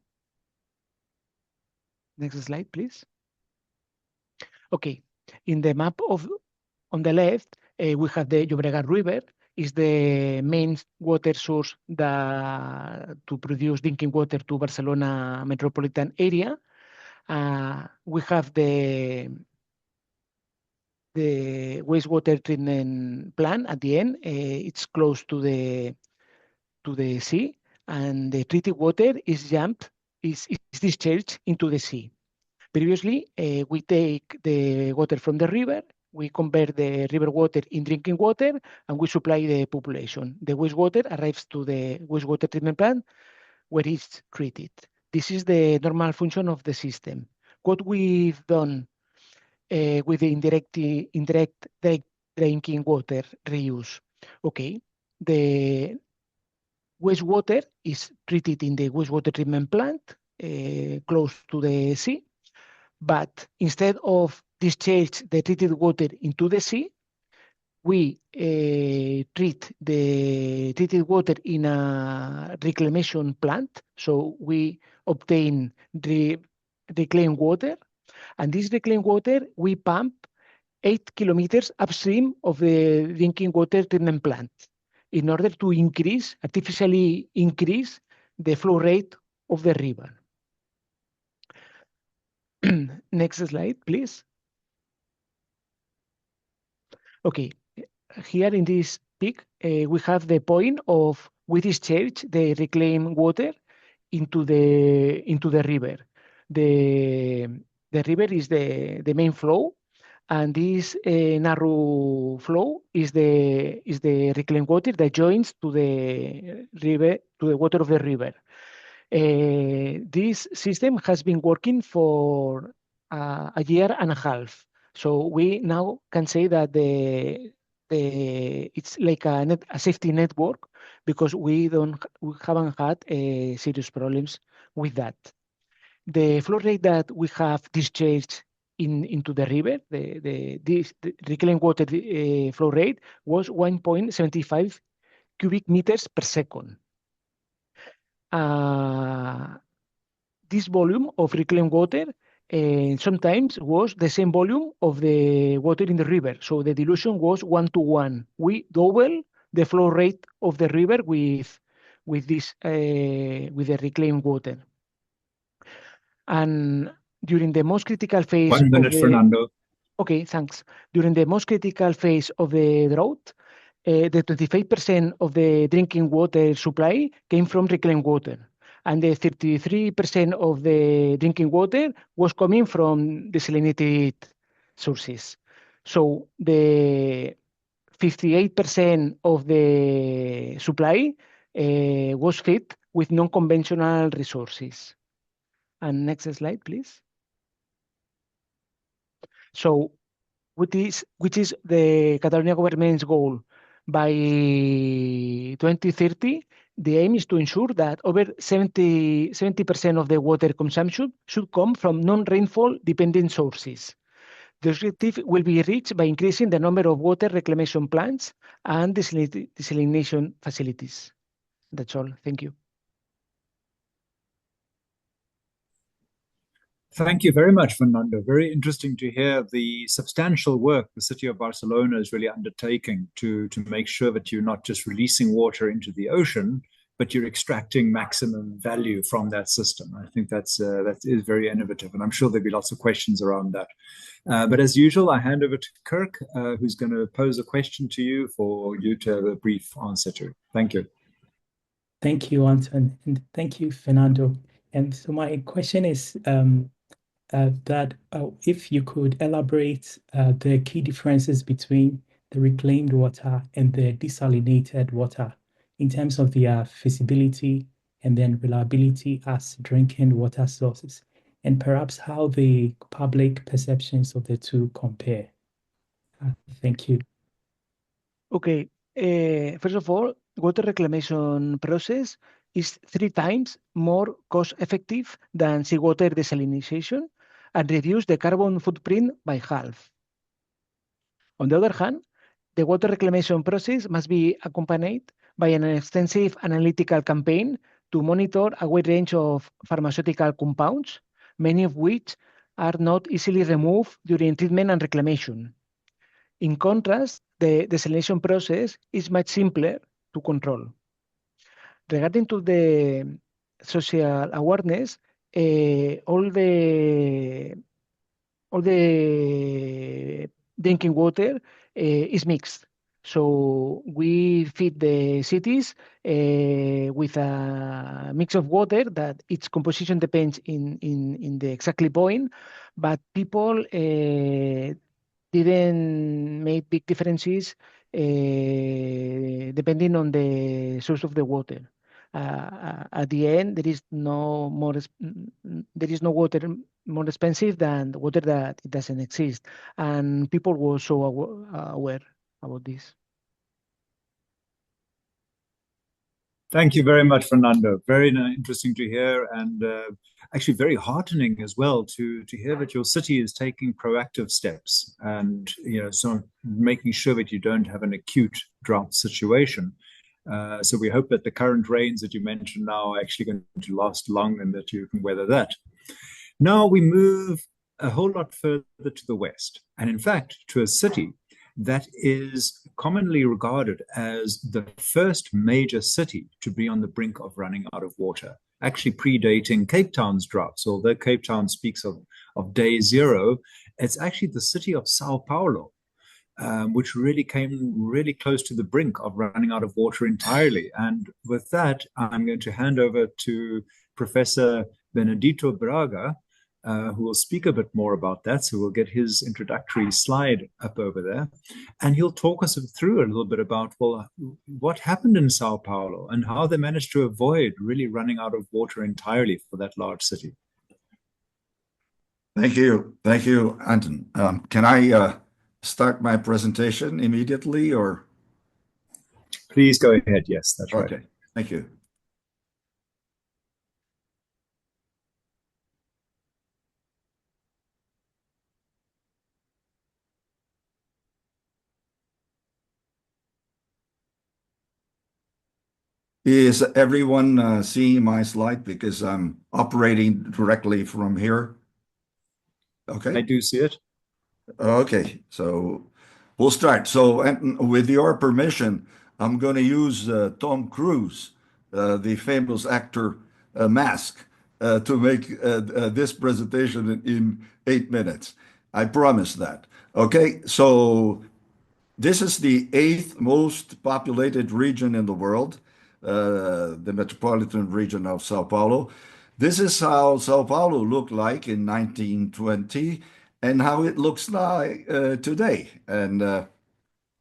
Next slide, please. Okay, in the map on the left, we have the Llobregat River, is the main water source to produce drinking water to Barcelona metropolitan area. We have the wastewater treatment plant at the end. It's close to the sea, and the treated water is discharged into the sea. Previously, we take the water from the river, we convert the river water in drinking water, and we supply the population. The wastewater arrives to the wastewater treatment plant where it's treated. This is the normal function of the system. What we've done with the indirect drinking water reuse. Okay, the wastewater is treated in the wastewater treatment plant close to the sea, but instead of discharge the treated water into the sea, we treat the treated water in a reclamation plant. So we obtain the reclaimed water, and this reclaimed water we pump 8 kilometers upstream of the drinking water treatment plant in order to artificially increase the flow rate of the river. Next slide, please. Okay, here in this peak, we have the point of we discharge the reclaimed water into the river. The river is the main flow, and this narrow flow is the reclaimed water that joins to the river, to the water of the river. This system has been working for a year and a half. So we now can say that the it's like a safety network, because we haven't had serious problems with that. The flow rate that we have discharged into the river, the reclaimed water flow rate was 1.75 cubic meters per second. This volume of reclaimed water sometimes was the same volume of the water in the river. So the dilution was 1-to-1. We double the flow rate of the river with the reclaimed water. And during the most critical phase 1 minute, Fernando. Okay, thanks. During the most critical phase of the drought, the 25% of the drinking water supply came from reclaimed water, and the 33% of the drinking water was coming from desalinated sources. So the 58% of the supply was fed with non-conventional resources. And next slide, please. So, which is the Catalonia government's goal? By 2030, the aim is to ensure that over 70% of the water consumption should come from non-rainfall dependent sources. The objective will be reached by increasing the number of water reclamation plants and desalination facilities. That's all. Thank you. Thank you very much, Fernando. Very interesting to hear the substantial work the city of Barcelona is really undertaking to make sure that you're not just releasing water into the ocean, but you're extracting maximum value from that system. I think that is very innovative, and I'm sure there'll be lots of questions around that. But as usual, I hand over to Kirk, who's going to pose a question to you for you to have a brief answer to. Thank you. Thank you, Anton, and thank you, Fernando. And so my question is if you could elaborate the key differences between the reclaimed water and the desalinated water in terms of their feasibility and then reliability as drinking water sources, and perhaps how the public perceptions of the two compare. Thank you. Okay. First of all, water reclamation process is 3 times more cost effective than seawater desalination and reduce the carbon footprint by half. On the other hand, the water reclamation process must be accompanied by an extensive analytical campaign to monitor a wide range of pharmaceutical compounds, many of which are not easily removed during treatment and reclamation. In contrast, the desalination process is much simpler to control. Regarding to the social awareness, all the drinking water is mixed. So we feed the cities with a mix of water that its composition depends in the exactly point, but people didn't make big differences depending on the source of the water. At the end, there is no water more expensive than the water that it doesn't exist, and people were so aware about this. Thank you very much, Fernando. Very interesting to hear, and actually very heartening as well to hear that your city is taking proactive steps and so making sure that you don't have an acute drought situation. So we hope that the current rains that you mentioned now are actually going to last long and that you can weather that. Now we move a whole lot further to the west, and in fact to a city that is commonly regarded as the first major city to be on the brink of running out of water, actually predating Cape Town's droughts. Although Cape Town speaks of day zero, it's actually the city of São Paulo, which really came really close to the brink of running out of water entirely. And with that, I'm going to hand over to Professor Benedito Braga, who will speak a bit more about that. So we'll get his introductory slide up over there, and he'll talk us through a little bit about, well, what happened in Sao Paulo and how they managed to avoid really running out of water entirely for that large city. Thank you, Anton. Can I start my presentation immediately, or? Please go ahead. Yes, that's right. Okay, thank you. Is everyone seeing my slide? Because I'm operating directly from here. Okay. I do see it. Okay, so we'll start. So, and with your permission, I'm going to use Tom Cruise, the famous actor, mask, to make this presentation in 8 minutes. I promise that. Okay, so this is the 8th most populated region in the world, the metropolitan region of São Paulo. This is how São Paulo looked like in 1920 and how it looks like today. And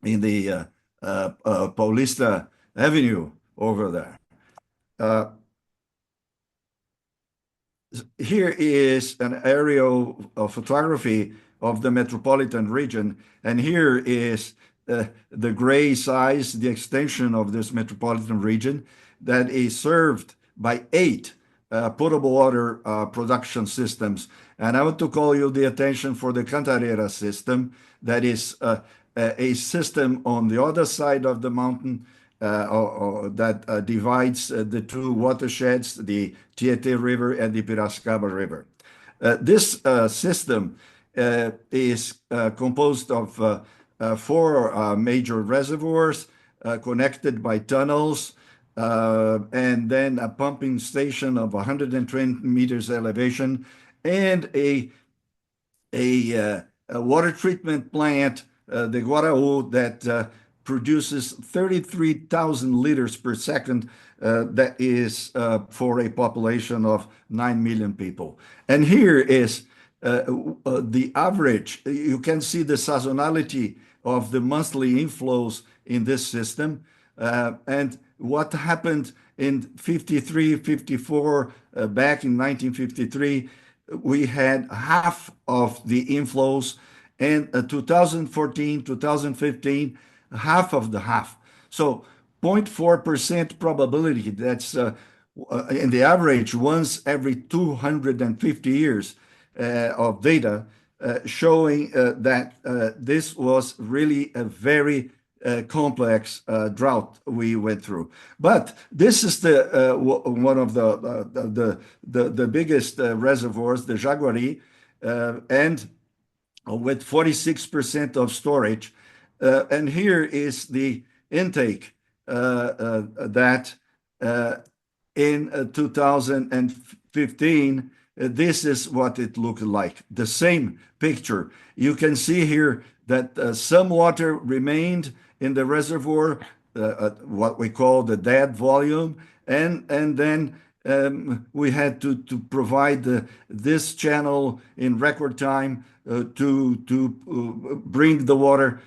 in the Paulista Avenue over there. Here is an aerial photography of the metropolitan region, and here is the gray size, the extension of this metropolitan region that is served by 8 potable water production systems. And I want to call you the attention for the Cantareira system, that is a system on the other side of the mountain that divides the 2 watersheds, the Tietê River and the Piracicaba River. This system is composed of 4 major reservoirs connected by tunnels, and then a pumping station of 120 meters elevation, and a water treatment plant, the Guaraú, that produces 33,000 liters per second, that is for a population of 9 million people. And here is the average. You can see the seasonality of the monthly inflows in this system, and what happened in 53, 54, back in 1953, we had half of the inflows, and 2014, 2015, half of the half. So 0.4% probability, that's in the average once every 250 years of data, showing that this was really a very complex drought we went through. But this is the one of the biggest reservoirs, the Jaguari, and with 46% of storage. And here is the intake that in 2015, this is what it looked like. The same picture. You can see here that some water remained in the reservoir, what we call the dead volume, and then we had to provide this channel in record time to bring the water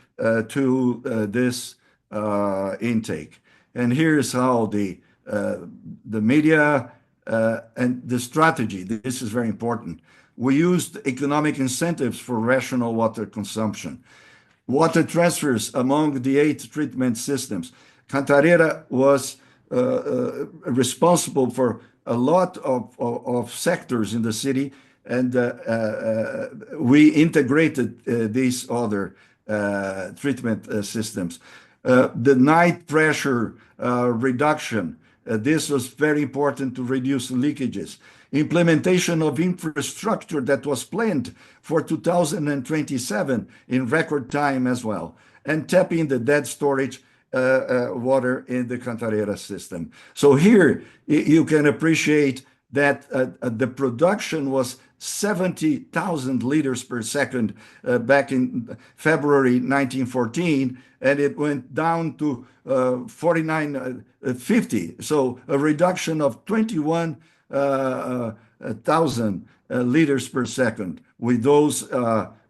to this intake. And here's how the media and the strategy, this is very important. We used economic incentives for rational water consumption. Water transfers among the 8 treatment systems. Cantareira was responsible for a lot of sectors in the city, and we integrated these other treatment systems. The night pressure reduction, this was very important to reduce leakages. Implementation of infrastructure that was planned for 2027 in record time as well, and tapping the dead storage water in the Cantareira system. So here you can appreciate that the production was 70,000 liters per second back in February 1914, and it went down to 4950. So a reduction of 21,000 liters per second with those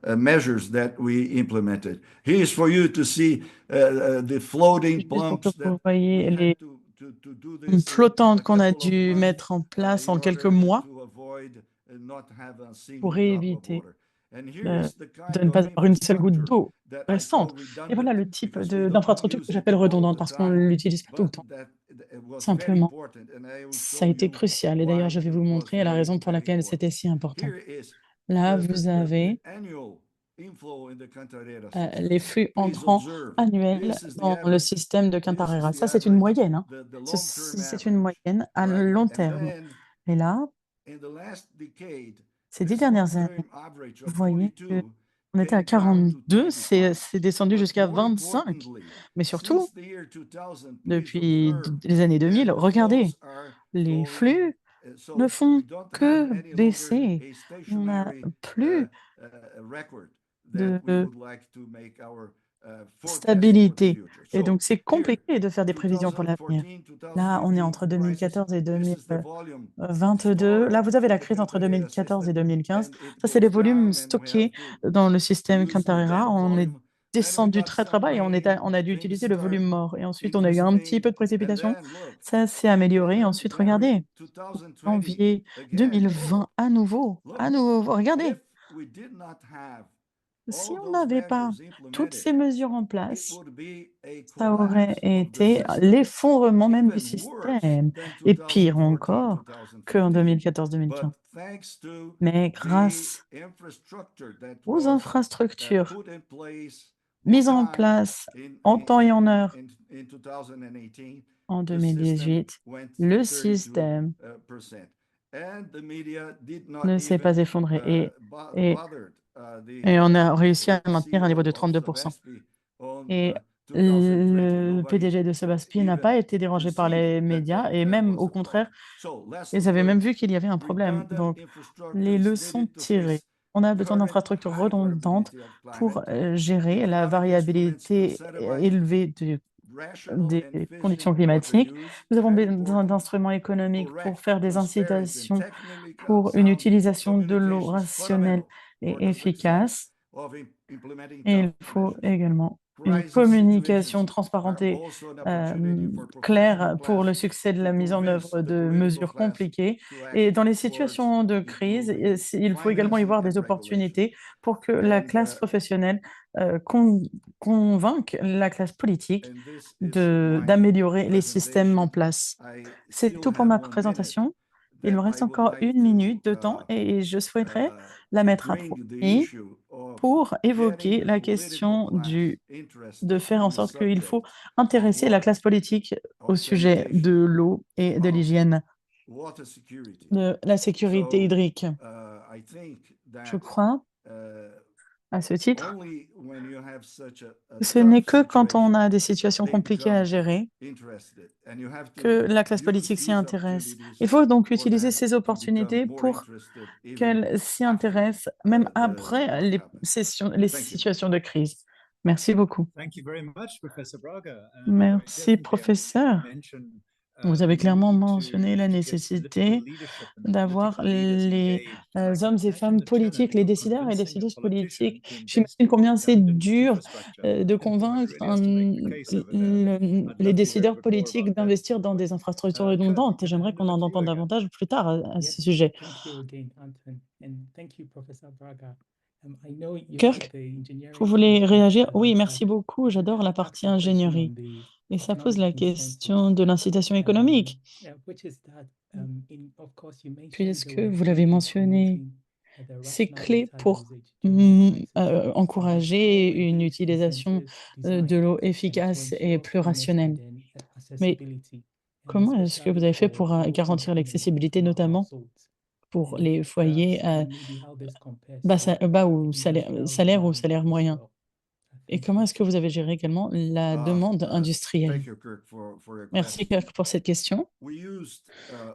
measures that we implemented. Here's for you to see the floating pumps that we had to do this flottante qu'on a dû mettre en place en quelques mois pour éviter de ne pas avoir une seule goutte d'eau restante. Et voilà le type d'infrastructure que j'appelle redondante parce qu'on ne l'utilise pas tout le temps. Simplement, ça a été crucial. Et d'ailleurs, je vais vous montrer la raison pour laquelle c'était si important. Là, vous avez les flux entrants annuels dans le système de Cantarera. Ça, c'est une moyenne. Hein. C'est une moyenne à long terme. Et là, ces 10 dernières années, vous voyez qu'on était à 42, c'est descendu jusqu'à 25. Mais surtout, depuis les années 2000, regardez, les flux ne font que baisser. On n'a plus de stabilité. Et donc, c'est compliqué de faire des prévisions pour l'avenir. Là, on est entre 2014 et 2022. Là, vous avez la crise entre 2014 et 2015. Ça, c'est les volumes stockés dans le système Cantarera. On est descendu très bas et on a dû utiliser le volume mort. Et ensuite, on a eu un petit peu de précipitation. Ça s'est amélioré. Ensuite, regardez, janvier 2020, à nouveau, regardez. Si on n'avait pas toutes ces mesures en place, ça aurait été l'effondrement même du système, et pire encore qu'en 2014-2015. Mais grâce aux infrastructures mises en place en temps et en heure en 2018, le système ne s'est pas effondré et on a réussi à maintenir un niveau de 32%. Et le PDG de Sebaspi n'a pas été dérangé par les médias et même au contraire, ils avaient même vu qu'il y avait un problème. Donc, les leçons tirées. On a besoin d'infrastructures redondantes pour gérer la variabilité élevée des conditions climatiques. Nous avons besoin d'instruments économiques pour faire des incitations pour une utilisation de l'eau rationnelle et efficace. Et il faut également une communication transparente et claire pour le succès de la mise en œuvre de mesures compliquées. Et dans les situations de crise, il faut également y voir des opportunités pour que la classe professionnelle convainque la classe politique d'améliorer les systèmes en place. C'est tout pour ma présentation. Il me reste encore 1 minute de temps et je souhaiterais la mettre à profit pour évoquer la question de faire en sorte qu'il faut intéresser la classe politique au sujet de l'eau et de l'hygiène, de la sécurité hydrique. Je crois, à ce titre, ce n'est que quand on a des situations compliquées à gérer que la classe politique s'y intéresse. Il faut donc utiliser ces opportunités pour qu'elle s'y intéresse, même après les situations de crise. Merci beaucoup. Merci, professeur. Vous avez clairement mentionné la nécessité d'avoir les hommes et femmes politiques, les décideurs et décideuses politiques. J'imagine combien c'est dur de convaincre les décideurs politiques d'investir dans des infrastructures redondantes. Et j'aimerais qu'on en entende davantage plus tard à ce sujet. Kirk, vous voulez réagir? Oui, merci beaucoup. J'adore la partie ingénierie. Et ça pose la question de l'incitation économique. Puisque vous l'avez mentionné, c'est clé pour encourager une utilisation de l'eau efficace et plus rationnelle. Mais comment est-ce que vous avez fait pour garantir l'accessibilité, notamment pour les foyers bas ou salaire ou salaire moyen? Et comment est-ce que vous avez géré également la demande industrielle? Merci Kirk pour cette question.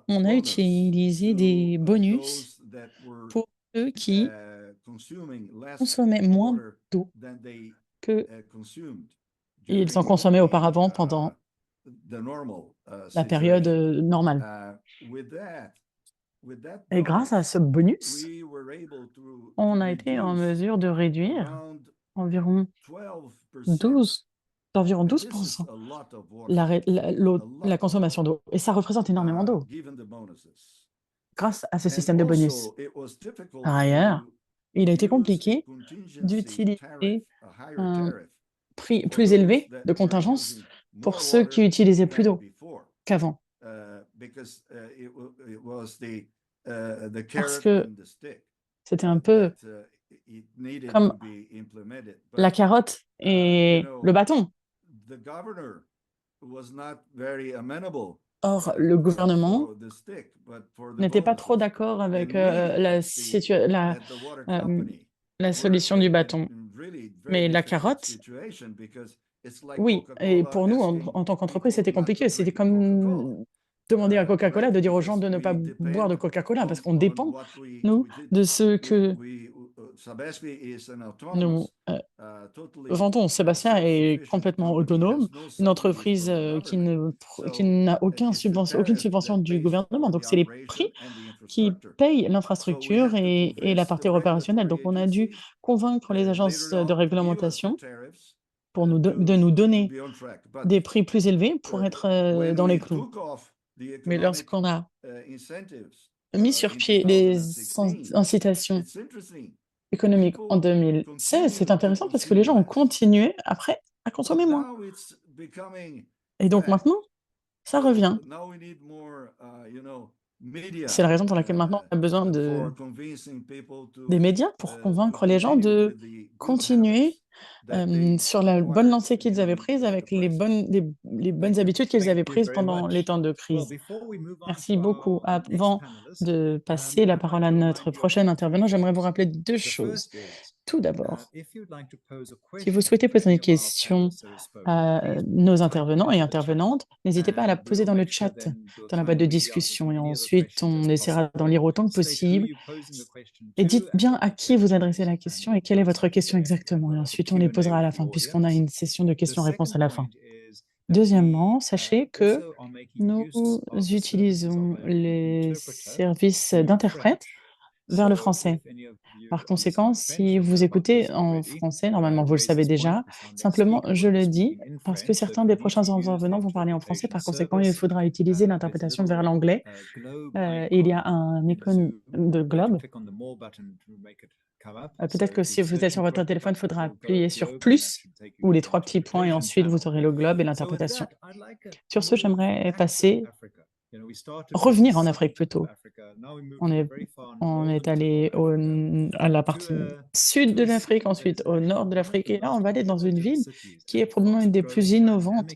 On a utilisé des bonus pour ceux qui consommaient moins d'eau qu'ils en consommaient auparavant pendant la période normale. Et grâce à ce bonus, on a été en mesure de réduire environ 12% la consommation d'eau. Et ça représente énormément d'eau grâce à ce système de bonus. Par ailleurs, il a été compliqué d'utiliser un prix plus élevé de contingence pour ceux qui utilisaient plus d'eau qu'avant. Parce que c'était un peu comme la carotte et le bâton. Or, le gouvernement n'était pas trop d'accord avec la solution du bâton. Mais la carotte, oui, et pour nous, en tant qu'entreprise, c'était compliqué. C'était comme demander à Coca-Cola de dire aux gens de ne pas boire de Coca-Cola, parce qu'on dépend, nous, de ce que nous vendons. Sébastien est complètement autonome, une entreprise qui n'a aucune subvention du gouvernement. Donc, c'est les prix qui payent l'infrastructure et la partie opérationnelle. Donc, on a dû convaincre les agences de réglementation pour de nous donner des prix plus élevés pour être dans les clous. Mais lorsqu'on a mis sur pied les incitations économiques en 2016, c'est intéressant parce que les gens ont continué après à consommer moins. Et donc maintenant, ça revient. C'est la raison pour laquelle maintenant on a besoin des médias pour convaincre les gens de continuer sur la bonne lancée qu'ils avaient prise avec les bonnes habitudes qu'ils avaient prises pendant les temps de crise. Merci beaucoup. Avant de passer la parole à notre prochain intervenant, j'aimerais vous rappeler deux choses. Tout d'abord, si vous souhaitez poser une question à nos intervenants et intervenantes, n'hésitez pas à la poser dans le chat, dans la boîte de discussion. Et ensuite, on essaiera d'en lire autant que possible. Et dites bien à qui vous adressez la question et quelle est votre question exactement. Et ensuite, on les posera à la fin, puisqu'on a une session de questions-réponses à la fin. Deuxièmement, sachez que nous utilisons les services d'interprètes vers le français. Par conséquent, si vous écoutez en français, normalement vous le savez déjà, simplement je le dis parce que certains des prochains intervenants vont parler en français, par conséquent il faudra utiliser l'interprétation vers l'anglais. Il y a un icône de globe. Peut-être que si vous êtes sur votre téléphone, il faudra appuyer sur plus ou les trois petits points et ensuite vous aurez le globe et l'interprétation. Sur ce, j'aimerais revenir en Afrique plutôt. On est allé à la partie sud de l'Afrique, ensuite au nord de l'Afrique, et là on va aller dans une ville qui est probablement une des plus innovantes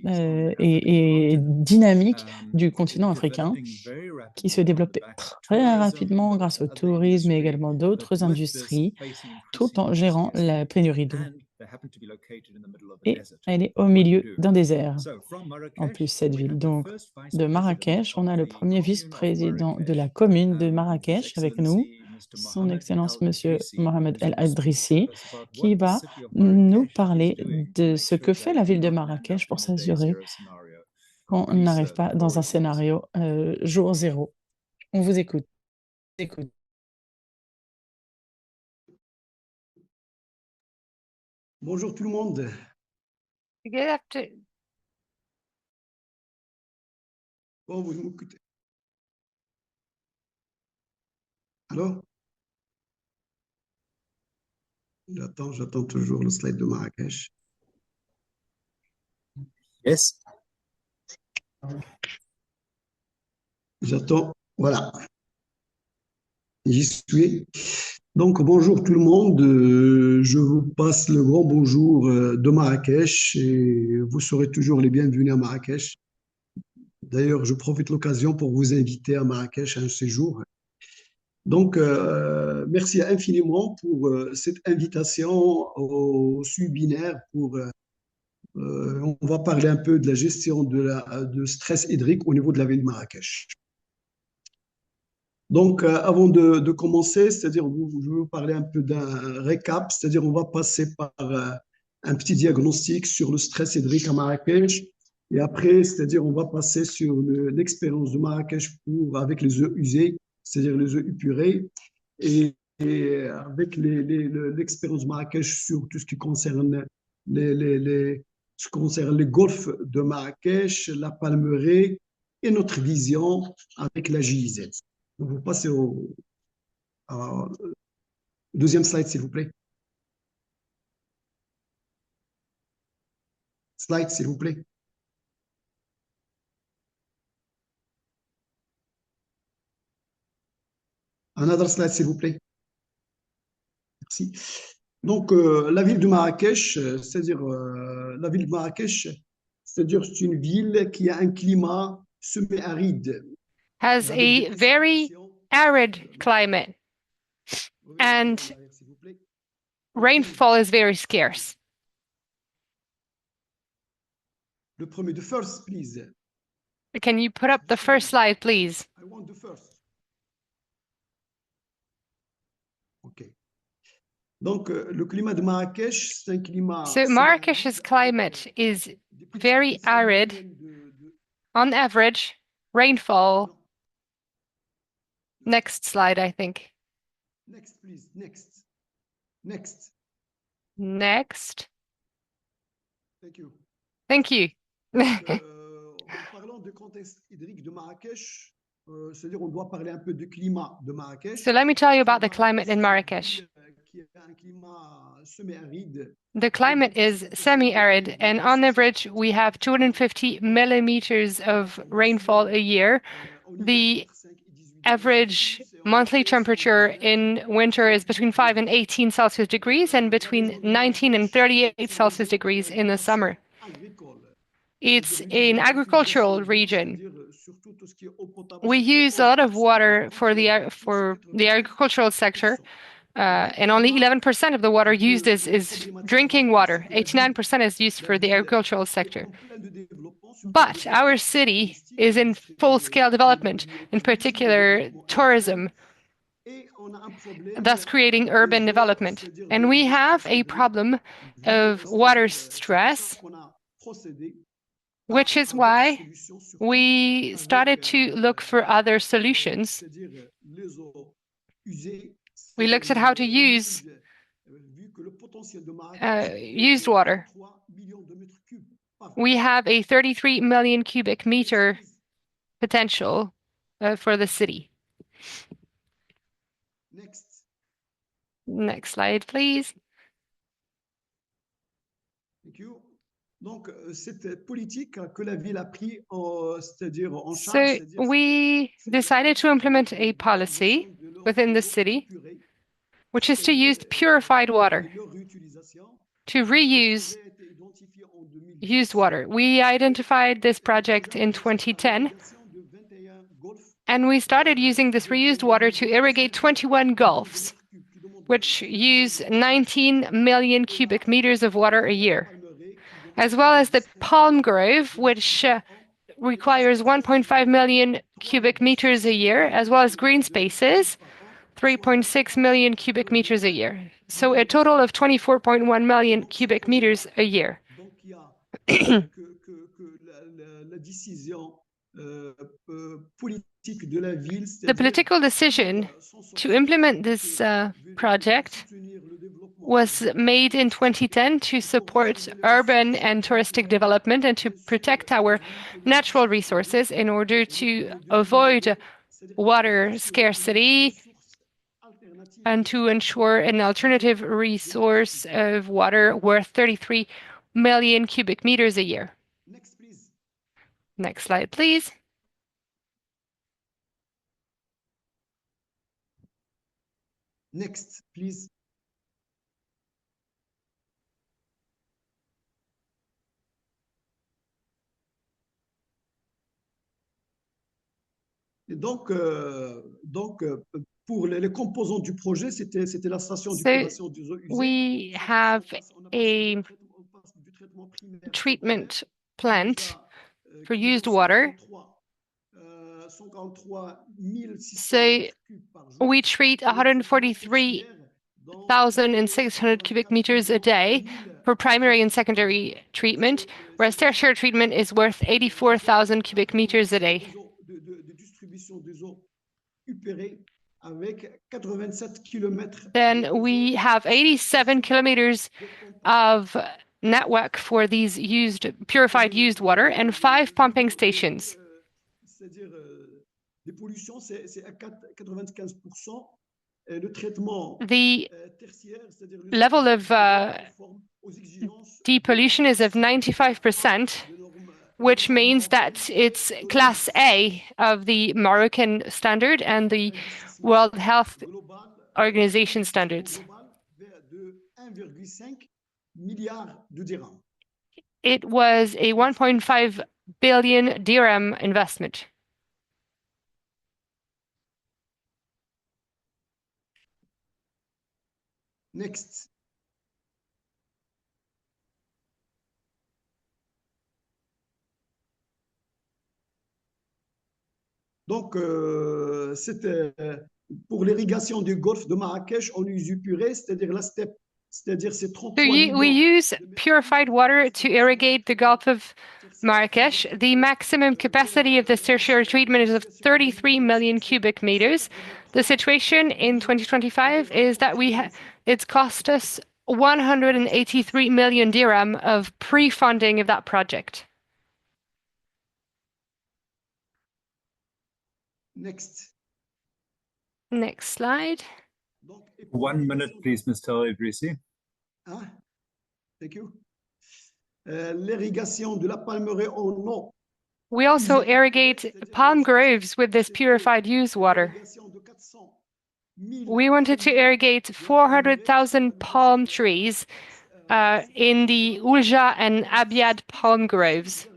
et dynamiques du continent africain, qui se développe très rapidement grâce au tourisme et également d'autres industries, tout en gérant la pénurie d'eau. Et elle est au milieu d'un désert, en plus, cette ville. Donc, de Marrakech, on a le premier vice-président de la commune de Marrakech avec nous, son Excellence Monsieur Mohamed El Idrissi, qui va nous parler de ce que fait la ville de Marrakech pour s'assurer qu'on n'arrive pas dans un scénario jour zéro. On vous écoute. Bonjour tout le monde. Bon, vous m'écoutez. Allô? J'attends toujours le slide de Marrakech. Yes. J'attends, voilà. J'y suis. Donc, bonjour tout le monde. Je vous passe le grand bonjour de Marrakech et vous serez toujours les bienvenus à Marrakech. D'ailleurs, je profite de l'occasion pour vous inviter à Marrakech à un séjour. Donc, merci infiniment pour cette invitation au webinaire. On va parler un peu de la gestion de stress hydrique au niveau de la ville de Marrakech. Donc, avant de commencer, c'est-à-dire, je vais vous parler un peu d'un récap, c'est-à-dire, on va passer par un petit diagnostic sur le stress hydrique à Marrakech. Et après, c'est-à-dire, on va passer sur l'expérience de Marrakech avec les eaux usées, c'est-à-dire les eaux épurées, et avec l'expérience de Marrakech sur tout ce qui concerne les golfs de Marrakech, la Palmeraie et notre vision avec la GIZ. Donc, vous passez Deuxième slide, s'il vous plaît. Slide, s'il vous plaît. Another slide, s'il vous plaît. Merci. Donc, la ville de Marrakech, c'est-à-dire la ville de Marrakech, c'est-à-dire c'est une ville qui a un climat semi-aride. Has a very arid climate, and rainfall is very scarce. Le premier, the first, please. Can you put up the first slide, please? I want the first. OK. Donc, le climat de Marrakech, c'est un climat... So Marrakech's climate is very arid. On average, rainfall... Next slide, I think. Next, please. Next. Next. Next. Thank you. Thank you. En parlant du contexte hydrique de Marrakech, c'est-à-dire on doit parler un peu du climat de Marrakech. So let me tell you about the climate in Marrakech. The climate is semi-arid, and on average, we have 250 millimeters of rainfall a year. The average monthly temperature in winter is between 5 and 18 Celsius degrees, and between 19 and 38 Celsius degrees in the summer. It's an agricultural region. We use a lot of water for the agricultural sector, and only 11% of the water used is drinking water. 89% is used for the agricultural sector. But our city is in full-scale development, in particular tourism, thus creating urban development. And we have a problem of water stress, which is why we started to look for other solutions. We looked at how to use used water. We have a 33 million cubic meter potential for the city. Next slide, please. Thank you. Donc, cette politique que la ville a pris, c'est-à-dire en So charge, we decided to implement a policy within the city, which is to use purified water, to reuse used water. We identified this project in 2010, and we started using this reused water to irrigate 21 gulfs, which use 19 million cubic meters of water a year, as well as the palm grove, which requires 1.5 million cubic meters a year, as well as green spaces, 3.6 million cubic meters a year. So a total of 24.1 million cubic meters a year. The political decision to implement this project was made in 2010 to support urban and touristic development and to protect our natural resources in order to avoid water scarcity and to ensure an alternative resource of water worth 33 million cubic meters a year. Next, please. Next slide, please. Next, please. Et donc pour les composants du projet, c'était la station d'épuration des eaux usées. We have a treatment plant for used water. So we treat 143,600 cubic meters a day for primary and secondary treatment, whereas tertiary treatment is worth 84,000 cubic meters a day. Then we have 87 kilometers of network for these purified used water and 5 pumping stations. The level of depollution is of 95%, which means that it's class A of the Moroccan standard and the World Health Organization standards. It was a 1.5 billion dirham investment. Next. Donc, c'était pour l'irrigation du golfe de Marrakech en usupuré, c'est-à-dire la steppe, c'est-à-dire c'est 33 millions. We use purified water to irrigate the Gulf of Marrakesh. The maximum capacity of this tertiary treatment is of 33 million cubic meters. The situation in 2025 is that it's cost us 183 million dirham of pre-funding of that project. Next. Next slide. 1 minute, please, Mr. El Idrissi. Thank you. L'irrigation de la palmeraie en eau. We also irrigate palm groves with this purified used water. We wanted to irrigate 400,000 palm trees in the Ulja and Abyad palm groves.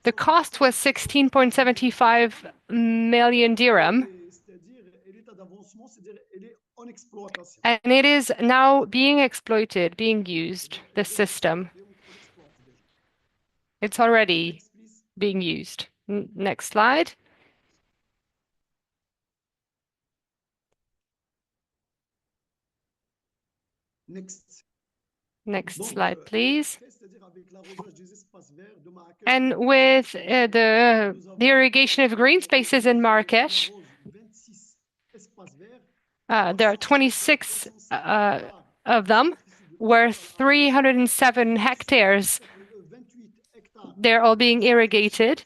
The cost was 16.75 million dirham. And it is now being exploited, being used, the system. It's already being used. Next slide. Next slide, please. And with the irrigation of green spaces in Marrakesh, there are 26 of them, where 307 hectares, they're all being irrigated.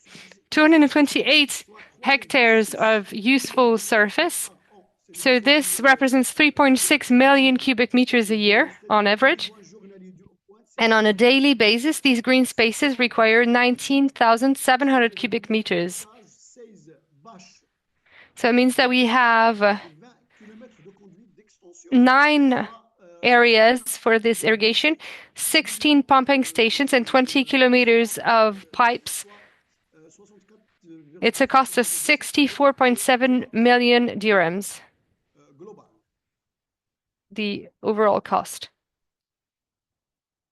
228 hectares of useful surface. So this represents 3.6 million cubic meters a year on average. And on a daily basis, these green spaces require 19,700 cubic meters. So it means that we have 9 areas for this irrigation, 16 pumping stations, and 20 kilometers of pipes. It's a cost of 64.7 million dirhams, the overall cost.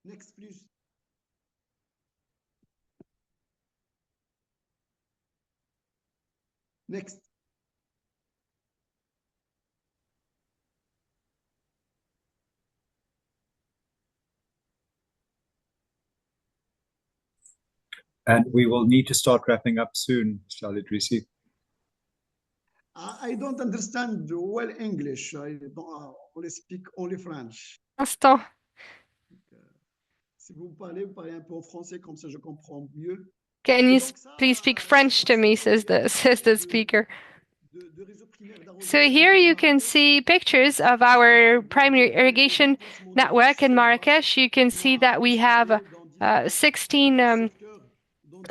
Next, please. Next. And we will need to start wrapping up soon, Mr. El Idrissi. I don't understand well English. I only speak only French. Instant. Si vous parlez un peu en français, comme ça je comprends mieux. Can you please speak French to me, says the speaker. So here you can see pictures of our primary irrigation network in Marrakesh. You can see that we have 16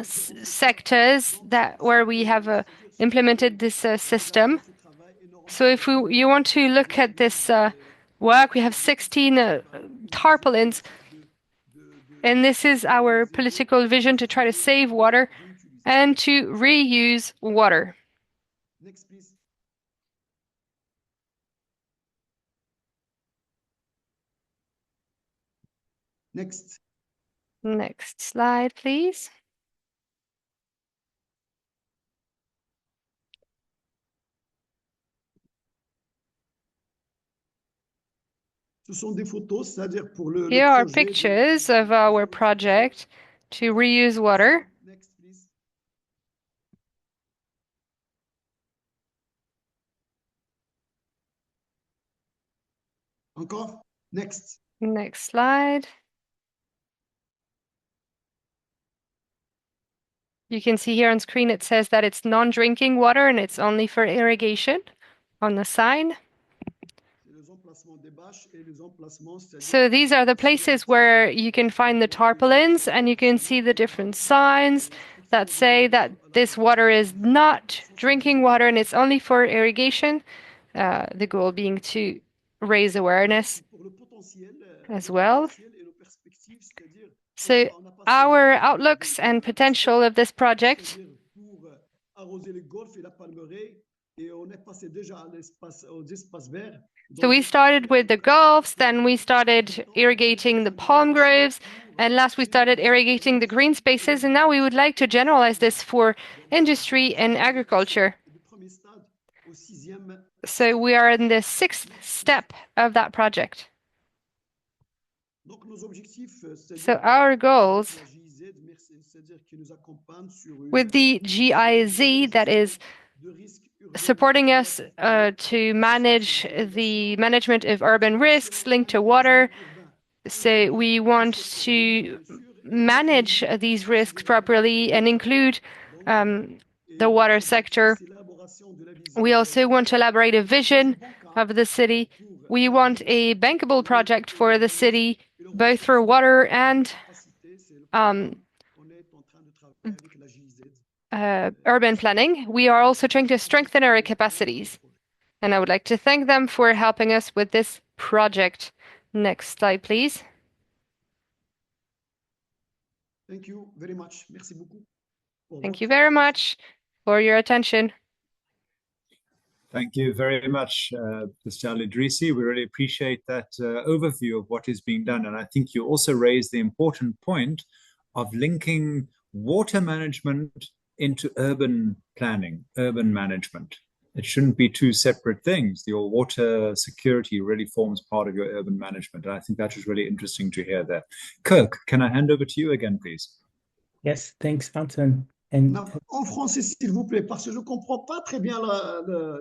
sectors where we have implemented this system. So if you want to look at this work, we have 16 tarpaulins. And this is our political vision to try to save water and to reuse water. Next, please. Next. Next slide, please. Here are pictures of our project to reuse water. Next, please. Encore? Next. Next slide. You can see here on screen it says that it's non-drinking water and it's only for irrigation on the sign. So these are the places where you can find the tarpaulins, and you can see the different signs that say that this water is not drinking water and it's only for irrigation. The goal being to raise awareness as well. So our outlooks and potential of this project. So we started with the gulfs, then we started irrigating the palm groves, and last we started irrigating the green spaces, and now we would like to generalize this for industry and agriculture. So we are in the 6th step of that project. So our goals with the GIZ, that is supporting us to manage the management of urban risks linked to water. So we want to manage these risks properly and include the water sector. We also want to elaborate a vision of the city. We want a bankable project for the city, both for water and urban planning. We are also trying to strengthen our capacities. And I would like to thank them for helping us with this project. Next slide, please. Thank you very much. Merci beaucoup. Thank you very much for your attention. Thank you very much, Mr. El Idrissi. We really appreciate that overview of what is being done. And I think you also raised the important point of linking water management into urban planning, urban management. It shouldn't be two separate things. Your water security really forms part of your urban management. And I think that was really interesting to hear that. Kirk, can I hand over to you again, please? Yes, thanks, Anton. And en français, s'il vous plaît, parce que je ne comprends pas très bien.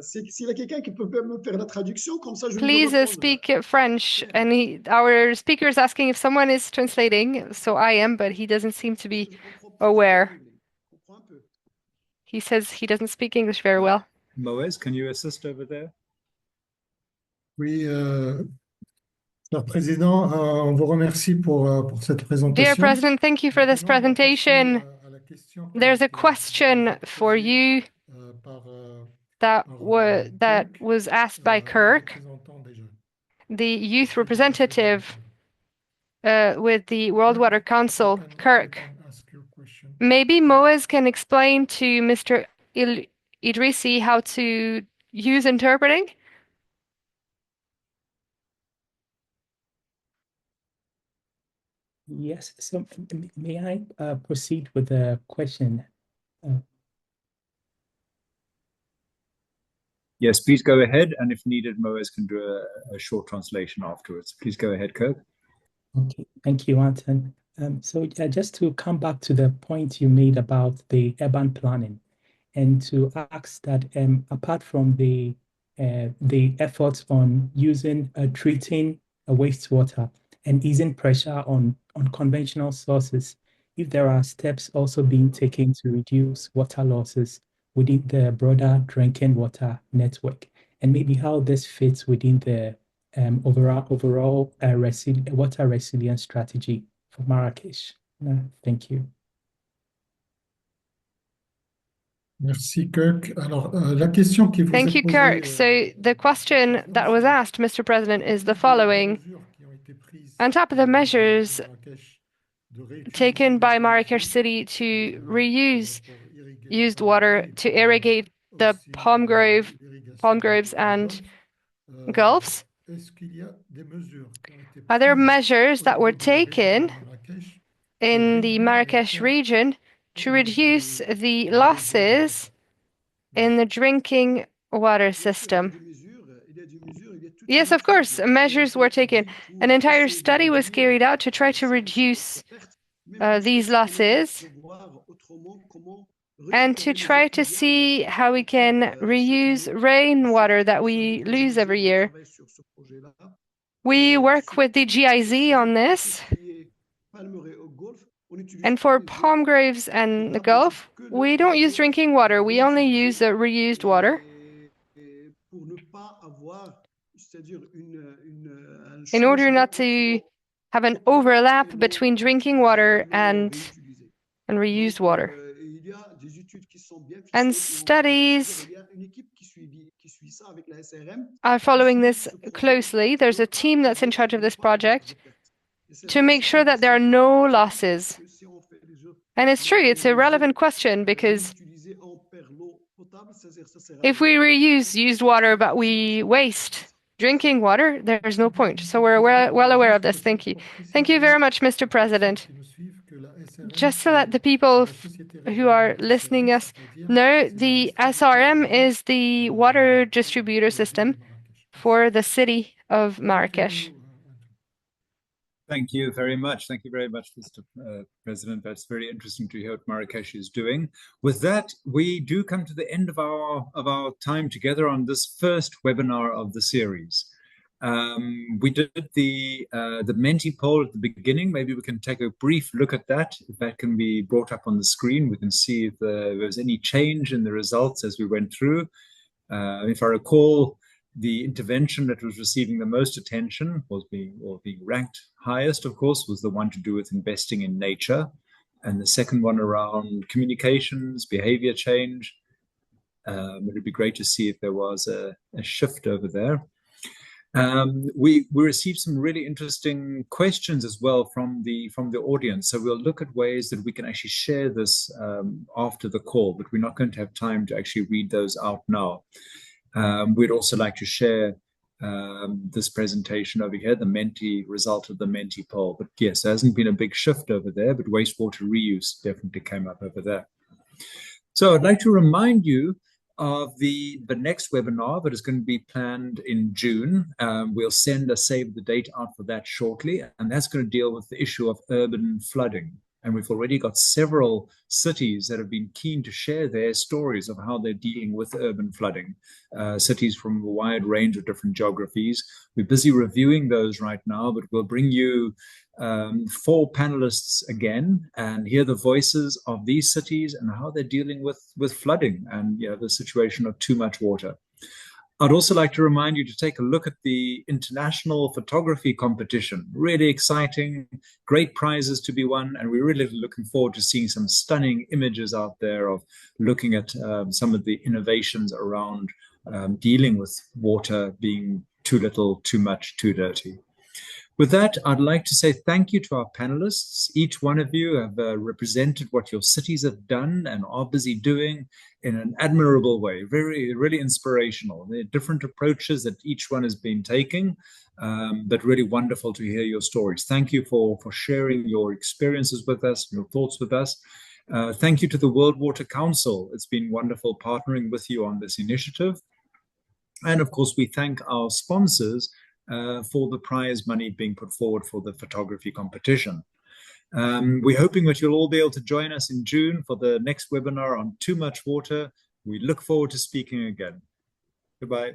S'il y a quelqu'un qui peut me faire la traduction, comme ça je vais Please speak French. And our speaker is asking if someone is translating. So I am, but he doesn't seem to be aware. He says he doesn't speak English very well. Moez, can you assist over there? Oui, Cher Président, on vous remercie pour cette présentation. Dear President, thank you for this presentation. There's a question for you that was asked by Kirk, the youth representative with the World Water Council. Kirk, maybe Moez can explain to Mr. Idrissi how to use interpreting? Yes, so may I proceed with the question? Yes, please go ahead. And if needed, Moez can do a short translation afterwards. Please go ahead, Kirk. Okay, thank you, Anton. So just to come back to the point you made about the urban planning, and to ask that apart from the efforts on using treating wastewater and easing pressure on conventional sources, if there are steps also being taken to reduce water losses within the broader drinking water network, and maybe how this fits within the overall water resilience strategy for Marrakesh. Thank you. Merci, Kirk. Alors, la question qui vous Thank you, Kirk. So the question that was asked, Mr. President, is the following. On top of the measures taken by Marrakesh City to reuse used water to irrigate the palm groves and gulfs, are there measures that were taken in the Marrakesh region to reduce the losses in the drinking water system? Yes, of course, measures were taken. An entire study was carried out to try to reduce these losses and to try to see how we can reuse rainwater that we lose every year. We work with the GIZ on this. And for palm groves and the Gulf, we don't use drinking water. We only use reused water. in order not to have an overlap between drinking water and reused water. And studies are following this closely. There's a team that's in charge of this project to make sure that there are no losses. And it's true, it's a relevant question, because if we reuse used water but we waste drinking water, there's no point. So we're well aware of this. Thank you. Thank you very much, Mr. President. Just to let the people who are listening us know, the SRM is the water distributor system for the city of Marrakesh. Thank you very much. Thank you very much, Mr. President. That's very interesting to hear what Marrakesh is doing. With that, we do come to the end of our time together on this first webinar of the series. We did the Menti poll at the beginning. Maybe we can take a brief look at that. If that can be brought up on the screen, we can see if there was any change in the results as we went through. If I recall, the intervention that was receiving the most attention was being ranked highest, of course, was the one to do with investing in nature. And the second one around communications, behavior change. It would be great to see if there was a shift over there. We received some really interesting questions as well from the audience. So we'll look at ways that we can actually share this after the call, but we're not going to have time to actually read those out now. We'd also like to share this presentation over here, the result of the Menti poll. But yes, there hasn't been a big shift over there, but wastewater reuse definitely came up over there. So I'd like to remind you of the next webinar that is going to be planned in June. We'll send a save the date out for that shortly, and that's going to deal with the issue of urban flooding. And we've already got several cities that have been keen to share their stories of how they're dealing with urban flooding, cities from a wide range of different geographies. We're busy reviewing those right now, but we'll bring you 4 panelists again and hear the voices of these cities and how they're dealing with flooding and the situation of too much water. I'd also like to remind you to take a look at the international photography competition. Really exciting, great prizes to be won, and we're really looking forward to seeing some stunning images out there of looking at some of the innovations around dealing with water being too little, too much, too dirty. With that, I'd like to say thank you to our panelists. Each one of you have represented what your cities have done and are busy doing in an admirable way, really inspirational. There are different approaches that each one has been taking, but really wonderful to hear your stories. Thank you for sharing your experiences with us, your thoughts with us. Thank you to the World Water Council. It's been wonderful partnering with you on this initiative. And of course, we thank our sponsors for the prize money being put forward for the photography competition. We're hoping that you'll all be able to join us in June for the next webinar on too much water. We look forward to speaking again. Goodbye.